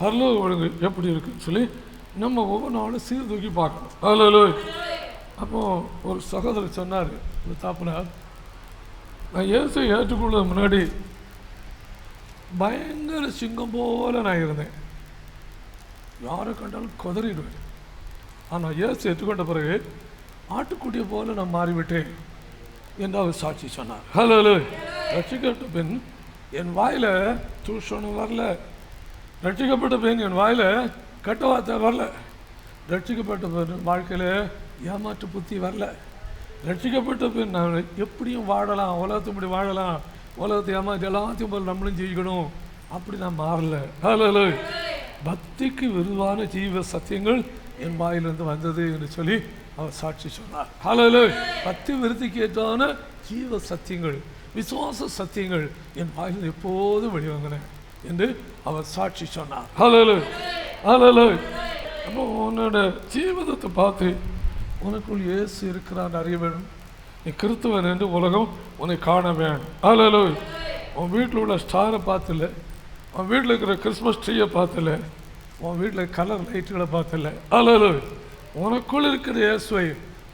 பரலோக ஒழுங்கு எப்படி இருக்குன்னு சொல்லி நம்ம ஒவ்வொரு நாளும் சீர்தூக்கி பார்க்கணும். ஹல்லேலூயா. அப்போது ஒரு சகோதரர் சொன்னார், ஒரு தாப்பனார், நான் இயேசுவை ஏற்றுக்கொள்ள முன்னாடி பயங்கர சிங்கம் போல நான் இருந்தேன், யாரை கண்டாலும் குதறிடுவேன். ஆனால் இயேசு ஏற்றுக்கொண்ட பிறகு ஆட்டுக்குட்டியை போல நான் மாறிவிட்டேன் என்று அவர் சாட்சி சொன்னார். ஹல்லேலூயா. ரட்சிக்கப்பட்ட பின் என் வாயில் தூஷணம் வரல, ரட்சிக்கப்பட்ட பின் என் வாயில் கெட்ட வார்த்தை வரல, ரட்சிக்கப்பட்ட பின் வாழ்க்கையில் ஏமாற்று புத்தி வரல, ரட்சிக்கப்பட்ட பின் நான் எப்படியும் வாழலாம், உலகத்தை இப்படி வாழலாம், உலகத்தை ஏமாற்றி எல்லாத்தையும் போல் நம்மளும் ஜெயிக்கணும், அப்படி நான் மாறல. ஹல்லேலூயா. பக்திக்கு விருதான ஜீவ சத்தியங்கள் என் வாயிலிருந்து வந்தது என்று சொல்லி அவர் சாட்சி சொன்னார். ஹல்லேலூயா. பக்தி விருத்திக்கு ஏற்றான ஜீவ சத்தியங்கள், விசுவாச சத்தியங்கள் என் வாயில் எப்போதும் வெளிவந்தன என்று அவர் சாட்சி சொன்னார். ஹல்லேலூயா. ஹல்லேலூயா. அப்போ உன்னோட ஜீவிதத்தை பார்த்து உனக்குள் இயேசு இருக்கிறான்னு அறிய வேணும். நீ கிறிஸ்துவன் என்று உலகம் உன்னை காண வேணும். ஹல்லேலூயா. உன் வீட்டில் உள்ள ஸ்டாரை பார்த்துல, உன் வீட்டில் இருக்கிற கிறிஸ்மஸ் ட்ரீயை பார்த்துல, உன் வீட்டில் கலர் லைட்டுகளை பார்த்துல, ஹல்லேலூயா, உனக்குள் இருக்கிற இயேசுவை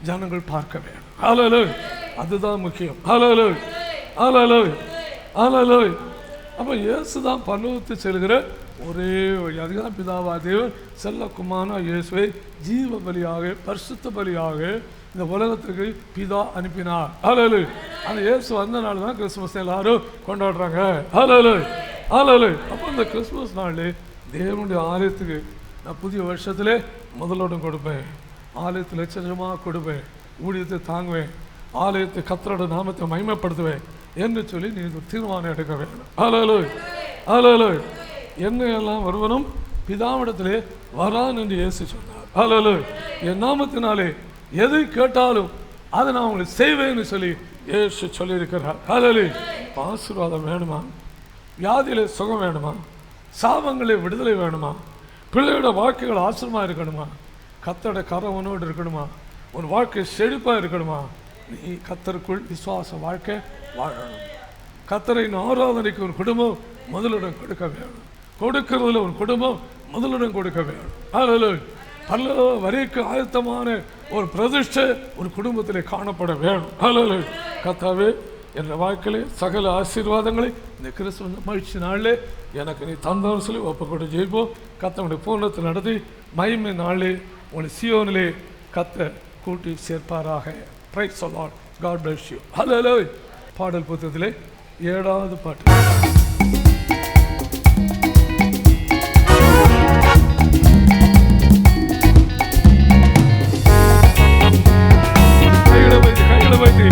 ஜனங்கள் பார்க்க வேணும். ஹல்லேலூயா. அதுதான் முக்கியம். ஹல்லேலூயா. ஹல்லேலூயா. ஹல்லேலூயா. அப்போ இயேசு தான் பரலோகத்தை செல்கிற ஒரே வழி. அதுதான் பிதாவா தேவன் செல்லக்குமாரனான இயேசுவை ஜீவ பலியாக, பரிசுத்த பலியாக இந்த உலகத்துக்கு பிதா அனுப்பினார். ஹல்லேலூயா. அந்த இயேசு வந்த நாள் தான் கிறிஸ்துமஸ் எல்லாரும் கொண்டாடுறாங்க. ஹல்லேலூயா. ஹல்லேலூயா. அப்போ இந்த கிறிஸ்துமஸ் நாள் தேவனுடைய ஆலயத்துக்கு நான் புதிய வருஷத்துல முதலோடம் கொடுப்பேன், ஆலயத்தில் லட்சமாக கொடுப்பேன், ஊழியத்தை தாங்குவேன், ஆலயத்தை கர்த்தரோட நாமத்தை மகிமைப்படுத்துவேன் என்று சொல்லி நீ தீர்மானம் எடுக்க வேண்டும். ஹல்லேலூயா. ஹல்லேலூயா. என்னையெல்லாம் ஒருவனும் பிதாவிடத்திலே வரான் என்று இயேசு சொன்னார். ஹல்லேலூயா. என் நாமத்தினாலே எது கேட்டாலும் அதை நான் உங்களுக்கு செய்வேன்னு சொல்லி இயேசு சொல்லியிருக்கிறார். ஹல்லேலூயா. ஆசீர்வாதம் வேணுமா? வியாதியிலே சுகம் வேணுமா? சாபங்களே விடுதலை வேணுமா? பிள்ளையோட வாழ்க்கைகள் ஆசிரமாக இருக்கணுமா? கர்த்தரோட கரை உன்னோடு இருக்கணுமா? உன் வாழ்க்கை செழிப்பாக இருக்கணுமா? நீ கர்த்தருக்குள் விசுவாச வாழ்க்கை வாழணும். கர்த்தரின் ஆராதனைக்கு ஒரு குடும்பம் முதலிடம் கொடுக்க வேணும். கொடுக்கிறதுல ஒரு குடும்பம் முதலிடம் கொடுக்க வேணும். ஹல்லேலூயா. பல வரைக்கு ஆயத்தமான ஒரு பிரதிஷ்டை ஒரு குடும்பத்திலே காணப்பட வேணும். ஹல்லேலூயா. கர்த்தாவே, என் வாழ்க்கையிலே சகல ஆசீர்வாதங்களை இந்த கிறிஸ்துவ மகிழ்ச்சி நாளிலே எனக்கு நீ தந்தோன்னு சொல்லி ஒப்புக்கொண்டு ஜெயிப்போம். கர்த்தருடைய பூர்ணத்தை நடத்தி மகிமை நாளிலே உங்களை சீயோனிலே கர்த்தர் கூட்டி சேர்ப்பாராக. Praise the lord. God bless you. ஹல்லேலூயா. பாடல் புத்தகத்திலே 7வது பாட்டு. கைகளை வைத்து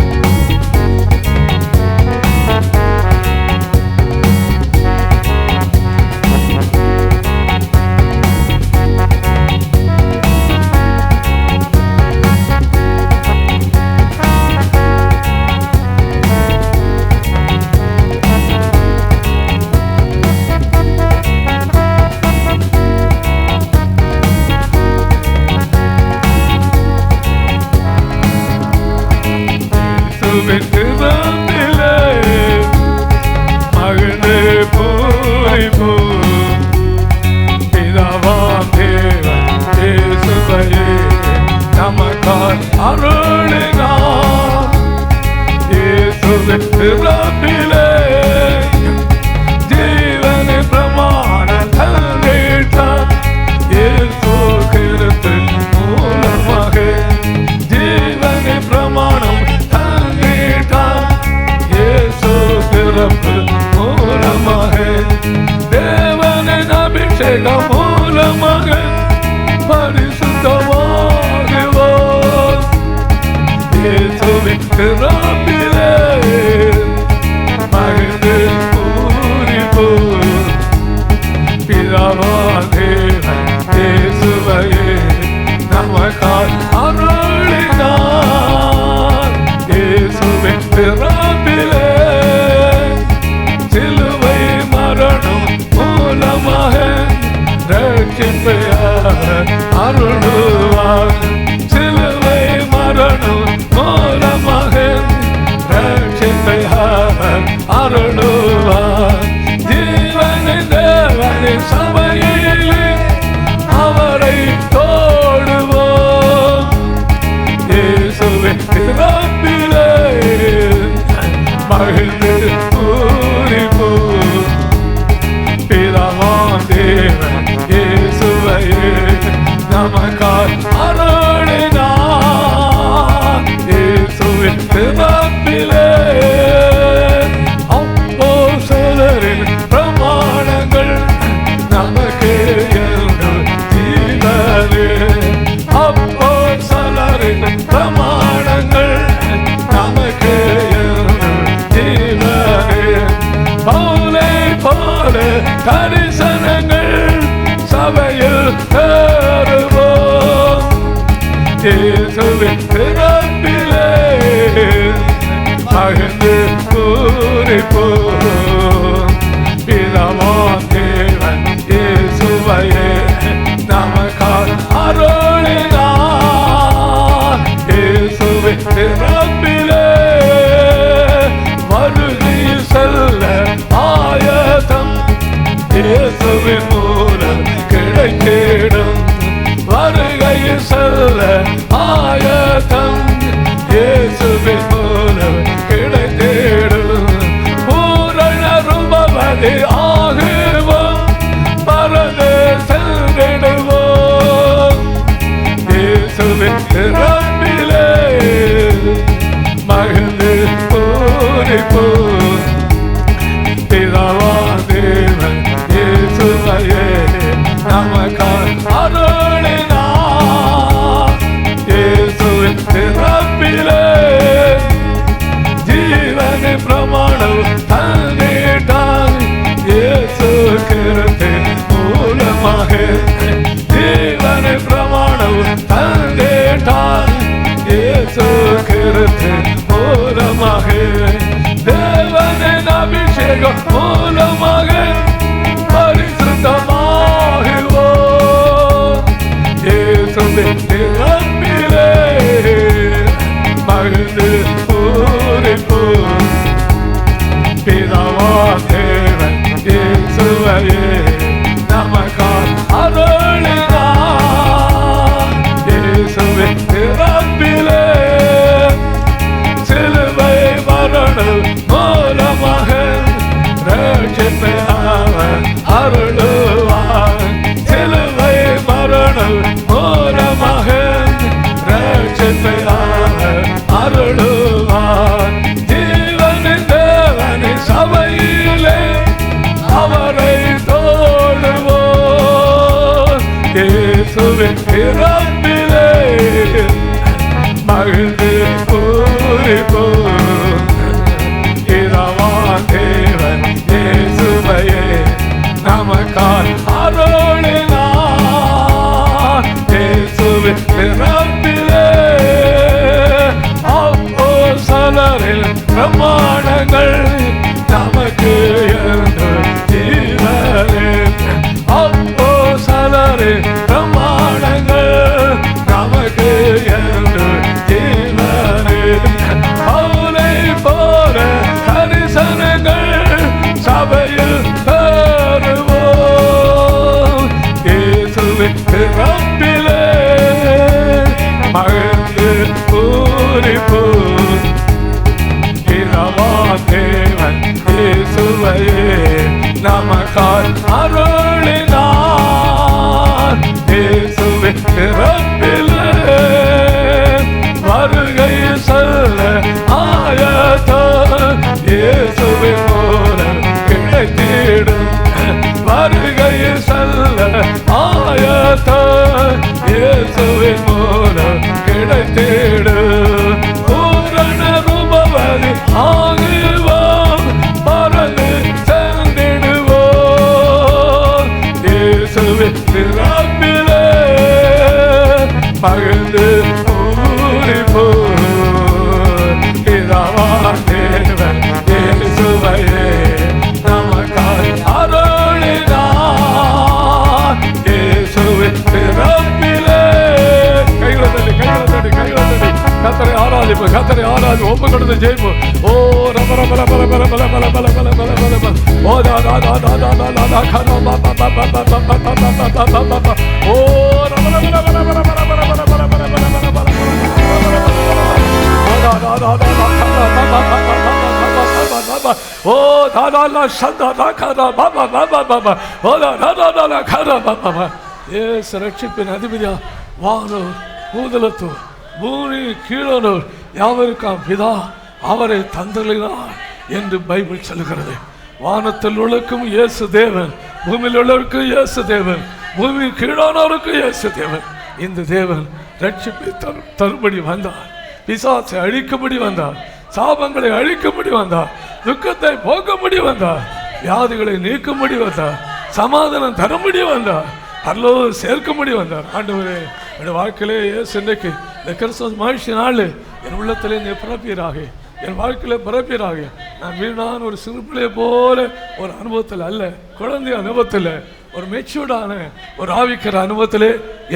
ஜீவனை பிரமாண மூலமாக ஜீவனை பிரமாணம் மூலமாக தேவனின் அபிஷேகம் மூலமாக பரிசுத்தமாகுவோம். இயேசுவின் பிறப்பிலே மகிழ்ந்து பூரிப்போம். பிதாவாம் தேவன் இயேசுவையே நமக்காய் அருளினார். இயேசுவின் பிறப்பிலே சிலுவை மரணம் மூலமாக ரட்சிப்பையாக அருளுவார். சிலுவை மரணம் இயேசுவின் பிறப்பிலே மகிழ்ந்து பூரிப்போம். பிதாவாம் தேவன் இயேசுவையே நமக்காய் அருளினார். இயேசுவின் பிறப்பிலே வருகையில் செல்ல ஆயத்தம். இயேசுவின் மூலம் கிடைத்திடும் வருகையில் செல்ல ஆயத்தம். இயேசுவின் மூலம் கிடைத்திடும் பூரண ரூபவதி ஆகுவோம். பரந்து சென்றிடுவோம். இயேசுவின் பிறப்பிலே மகிழ்ந்து பூரிப்போம். பிதாவாம் தேவன் இயேசுவையே நமக்காய் அருளினார். இயேசுவின் பிறப்பிலே ஜீவனின் பிரமாணம் தந்திட்டார். இயேசு கிறிஸ்துவின் மூலமாக ஜீவனின் பிரமாணம் தந்திட்டார். இயேசு கிறிஸ்துவின் மூலமாக தேவனின் அபிஷேகம் மூலமாக பரிசுத்தமாகுவோம். இயேசுவின் பிறப்பிலே மகிழ்ந்து பூரிப்போம். பிதாவாம் தேவன் இயேசுவையே நமக்காய் அருளினார். இயேசுவின் பிறப்பிலே சிலுவை மரணம் மூலமாக ரட்சிப்பை அவர் அருளுவார். சிலுவை மரணம் மூலமாக ரட்சிப்பை அவர் அருளுவார். ஜீவனின் தேவனின் சபையிலே அவரை தோழுவோம். இயேசுவின் பிறப்பிலே மகிழ்ந்து பூரிப்போம். பிதாவாம் தேவன் இயேசுவையே நமக்காய் அருளினார். இயேசுவின் பிறப்பிலே அப்போஸ்தலரின் பிரமாணங்கள் நமக்கு என்று ஜீவனே. அப்போஸ்தலரின் பிரமாணங்கள் நமக்கு என்று ஜீவனே. பவுலை போல தரிசனங்கள் சபையில் பெறுவோம். இயேசுவின் பிறப்பிலே மகிழ்ந்து பூரிப்போம். பிதாவாம் தேவன் இயேசுவையே நமக்காய் அருளினார். இயேசுவின் பிறப்பிலே வருகையில் செல்ல ஆயத்தம். இயேசுவின் மூலம் கிடைத்திடும் வருகையில் செல்ல ஆயத்தம். இயேசுவின் மூலம் கிடைத்திடும் பூரண ரூபவதி ஆகுவோம். பரந்து சென்றிடுவோம். இயேசுவின் பிறப்பிலே மகிழ்ந்து பூரிப்போம். பிதாவாம் தேவன் இயேசுவையே நமக்காய் அருளினார். இயேசுவின் பிறப்பிலே கைகளை தட்டி கர்த்தரை ஆராதிப்பு. கர்த்தரை ஆராதி ஒப்பு கொடுத்து ஜெயிப்போம். ஓ ரப ரப ரப ரப ரப ரப ரப ரப ரப ரப. ஓ தா தா தா தா தா தா தா கனா பா பா பா பா பா பா பா பா பா பா. ஓ ரப ரப ரப ரப ரப ரப ரப ரப ரப ரப ரப ரப. ஓ தா தா தா தா கனா பா பா பா பா பா பா பா. ஓ தா தா லா சந்தா தா கனா பா பா பா பா பா. ஓ தா தா தா லா கனா பா பா பா. இயேசு ரட்சிப்பின் அதிபதியா வானோர் பூதலத்தோர் பூமி கீழோனோர் யாவருக்காம் பிதா அவரை தந்தளினார் என்று பைபிள் சொல்லுகிறது. வானத்தில் உள்ளக்கும் இயேசு தேவன், பூமியில் உள்ளவருக்கும் இயேசு தேவன், பூமி கீழானோருக்கு இயேசு தேவன். இந்த தேவன் ரட்சிப்பை தரும்படி வந்தார். பிசாசை அழிக்கும்படி வந்தார். சாபங்களை அழிக்கும்படி வந்தார். துக்கத்தை போக்கும்படி வந்தார். வியாதிகளை நீக்கும்படி வந்தார். சமாதானம் தரும்படி வந்தார். அல்லோ சேர்க்கும்படி வந்தார். ஆண்டவரே, என்னுடைய வாழ்க்கையிலே இயேசு இன்றைக்கு இந்த கிறிஸ்துமஸ் மகிழ்ச்சி நாள் என் உள்ளத்திலே நீ பிறப்பீராக, என் வாழ்க்கையில் பிறப்பீராக. நான் வீணான ஒரு சிறு பிள்ளையை போல ஒரு அனுபவத்தில் அல்ல, குழந்தை அனுபவத்தில், ஒரு மெச்சூர்டான ஒரு ஆவிக்கிற அனுபவத்திலே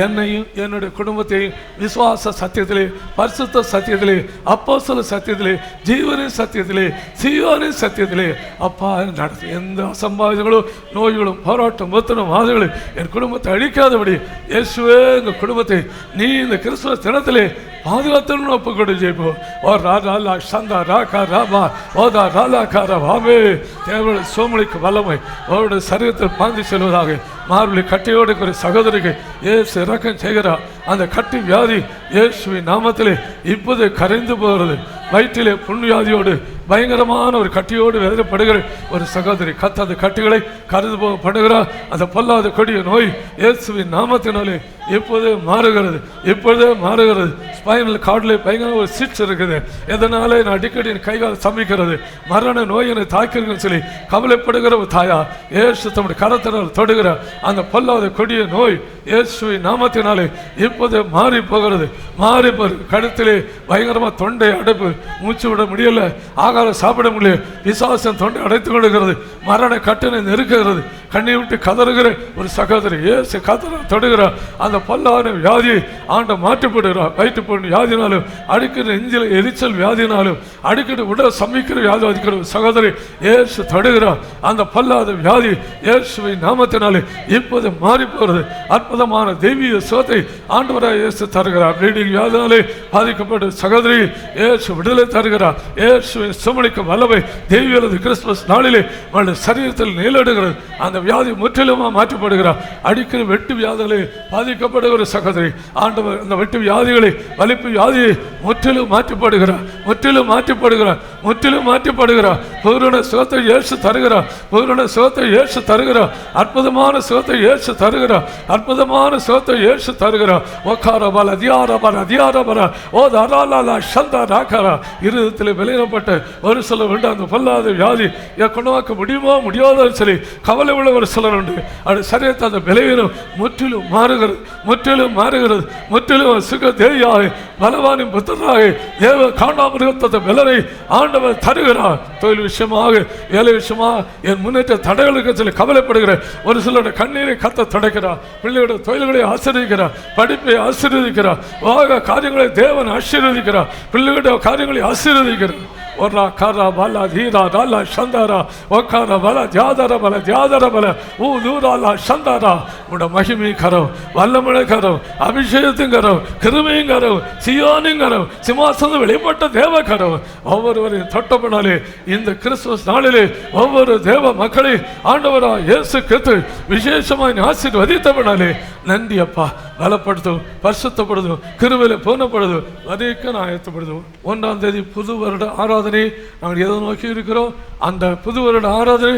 என்னையும் என்னுடைய குடும்பத்தையும் விசுவாச சத்தியத்திலே, பரிசுத்த சத்தியத்திலே, அப்போஸ்தல சத்தியத்திலே, ஜீவனின் சத்தியத்திலே, சீயோனின் சத்தியத்திலே அப்பா நடத்து. எந்த அசம்பாவிதங்களும் நோய்களும் போராட்டம் முத்தனும் வாதங்களும் என் குடும்பத்தை அழிக்காதபடி இயேசுவே எங்கள் குடும்பத்தை நீ இந்த கிறிஸ்துமஸ் தினத்திலே பாதுகாத்தல் ஒப்பு கொண்டு ஜெயிப்போம். ஓ ராலா சந்தா ராகா ராபா ஓதா ராலா காரா வாமே தேவனுடைய சோமளிக்கு வல்லமை அவருடைய சரீரத்தில் பாந்தி செல்வதாக. மார்பலி கட்டியோடு ஒரு சகோதரிக்கு இயேசு இறக்கம் செய்கிறார். அந்த கட்டி வியாதி இயேசுவின் நாமத்திலே இப்போது கரைந்து போகிறது. வயிற்றிலே புண்ணியாதியோடு பயங்கரமான ஒரு கட்டியோடு வேதனைப்படுகிற ஒரு சகோதரி கத்தாத கட்டிகளை கருது போக பண்ணுகிறார். அந்த பொல்லாத கொடிய நோய் இயேசுவின் நாமத்தினாலே இப்போதே மாறுகிறது, இப்பொழுதே மாறுகிறது. ஸ்பைனல் கார்டில் பயங்கர ஒரு சிட்ஸ் இருக்குது. எதனாலே நான் அடிக்கடி என் கைகால் சமைக்கிறது, மரண நோய் என்னை தாக்கிறதுன்னு சொல்லி கவலைப்படுகிற ஒரு தாயா இயேசு தம்முடைய கரத்தினால் தொடுகிற அந்த பொல்லாத கொடிய நோய் இயேசுவின் நாமத்தினாலே இப்போதே மாறி போகிறது, மாறி போகிறது. கழுத்திலே பயங்கரமாக தொண்டை அடைப்பு, மூச்சு விட முடியல, ஆகாரம் சாப்பிட முடியல, பிசாசன் தொண்டை அடைத்து கொள்கிறது, மரண கட்டணை நெருக்குகிறது, கண்ணை விட்டு கதறுகிற ஒரு சகோதரி இயேசு கதற தொடுகிறார். அந்த பொல்லாத வியாதியை ஆண்ட மாற்றப்படுகிறார். வயிற்று பொண்ணு வியாதினாலும் அடிக்கடி நெஞ்சில் எரிச்சல் வியாதினாலும் அடிக்கடி உடல் சமைக்கிற வியாதி அதிக்கிற சகோதரி இயேசு தொடுகிறார். அந்த பொல்லாத வியாதி இயேசுவின் நாமத்தினாலே இப்போது மாறி போகிறது. அற்புதமான தெய்வீக சுகத்தை ஆண்டவராக இயேசு தருகிறார். ப்ளீடிங் வியாதினாலே பாதிக்கப்பட்ட சகோதரி இயேசு விடுதலை தருகிறார். இயேசுவின் சுமளிக்கும் வல்லமை தெய்வீக கிறிஸ்துமஸ் நாளிலே அவருடைய சரீரத்தில் நீலடுகிறது. அந்த வியாதி முற்றிலுமாக மாற்றப்படுகிறார். அடிக்கடி வெட்டு வியாதிகளை பாதிக்கப்படுகிற சகோதரி ஆண்டவர் அந்த வெட்டு வியாதிகளை வலிப்பு வியாதியை முற்றிலும் மாற்றப்படுகிறார், முற்றிலும் மாற்றப்படுகிறார், முற்றிலும் மாற்றப்படுகிறார். பூரண சுகத்தை இயேசு தருகிறார், பூரண சுகத்தை இயேசு தருகிறார். அற்புதமான சுகத்தை இயேசு தருகிறார், அற்புதமான சுகத்தை இயேசு தருகிறார். ஓகார பல அதிகார பல அதிகார பல ஓ தாராளா சந்தா ராக்காரா. இருதயத்தில் விளையாடப்பட்ட ஒரு சிலர் உண்டு. அந்த பொல்லாத வியாதி குணமாக்க முடியுமோ முடியாத சொல்லி கவலை உள்ள ஒரு சிலர் உண்டு. அது சரியத்தை அந்த விளைவினம் முற்றிலும் மாறுகிறது, முற்றிலும் மாறுகிறது, முற்றிலும் சுக தேவியாக பலவானின் புத்தராக தேவ காண்டாமிருகத்தை விலரை ஆண்டவர் தருகிறார். தொழில் விஷயமாக வேலை விஷயமாக என் முன்னேற்ற தடைகளுக்கு சொல்லி கவலைப்படுகிற ஒரு சிலருடைய கண்ணீரை கத்த தடைக்கிறார். பிள்ளையோட தொழில்களை ஆசீர்வதிக்கிறார், படிப்பை ஆசீர்வதிக்கிறார், வாக காரியங்களை தேவன் ஆசீர்வதிக்கிறார், பிள்ளைகளுடைய காரியங்களை ஆசீர்வதிக்கிறார். ஒரா காரா பல தீரா ராலா சந்தாரா ஒக்கார பல தியாதர பல தியாதர பல ஊ தூராலா சந்தாரா. உட மகிமை கரம், வல்லமழை கரம், அபிஷேகத்தின் கரம், கிருமையும் கரம், சியோனின் கரம், சிம்மாசனம் வெளிப்பட்ட தேவ கரம் ஒவ்வொருவரையும் தொட்டப்படாலே இந்த கிறிஸ்துமஸ் நாளிலே ஒவ்வொரு தேவ மக்களை ஆண்டவரா இயேசு கிறிஸ்து விசேஷமாய் ஆசீர்வதித்தபடாலே நன்றி அப்பா. பலப்படுத்தும், பரிசுத்தப்படுத்தும், கிருபையிலே பூர்ணப்படுத்தும், வரைக்கும் ஆயத்தப்படுத்தும். 1ஆம் தேதி புது வருட ஆராதனை நாங்கள் எதை நோக்கி இருக்கிறோம்? அந்த புது வருட ஆராதனை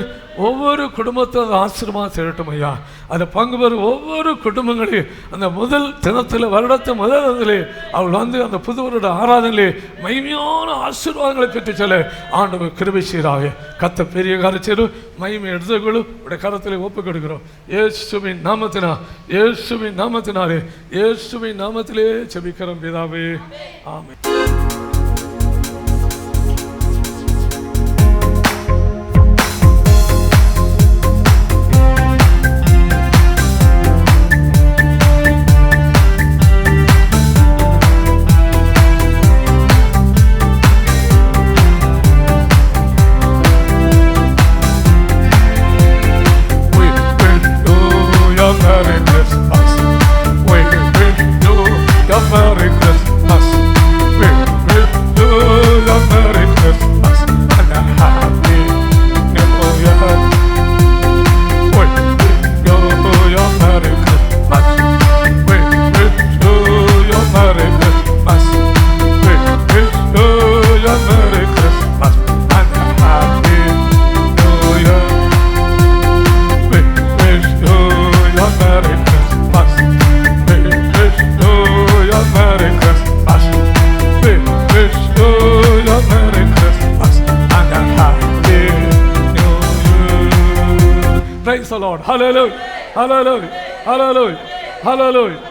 ஒவ்வொரு குடும்பத்தில் ஆசீர்வாதம் சேரட்டும் ஐயா. அதில் பங்கு பெறும் ஒவ்வொரு குடும்பங்களையும் அந்த முதல் தினத்தில் வருடத்தை முதல் தினத்திலே அவள் வந்து அந்த புது வருட ஆராதனையிலே மகிமையான ஆசீர்வாதங்களை பெற்று செல்ல ஆண்டவர் கிருபை செய்கிறாக. கத்த பெரிய காரியச்சேரு மகிமை எடுத்துக்கொள்ளும் உடைய கரத்திலே ஒப்புக் கொடுக்கிறோம். இயேசுவின் நாமத்தினா, இயேசுவின் நாமத்தினாலே, இயேசுவின் நாமத்திலே ஜெபிக்கிறோம் பிதாவே, ஆமென். Praise the Lord. Hallelujah. Hallelujah. Hallelujah. Hallelujah.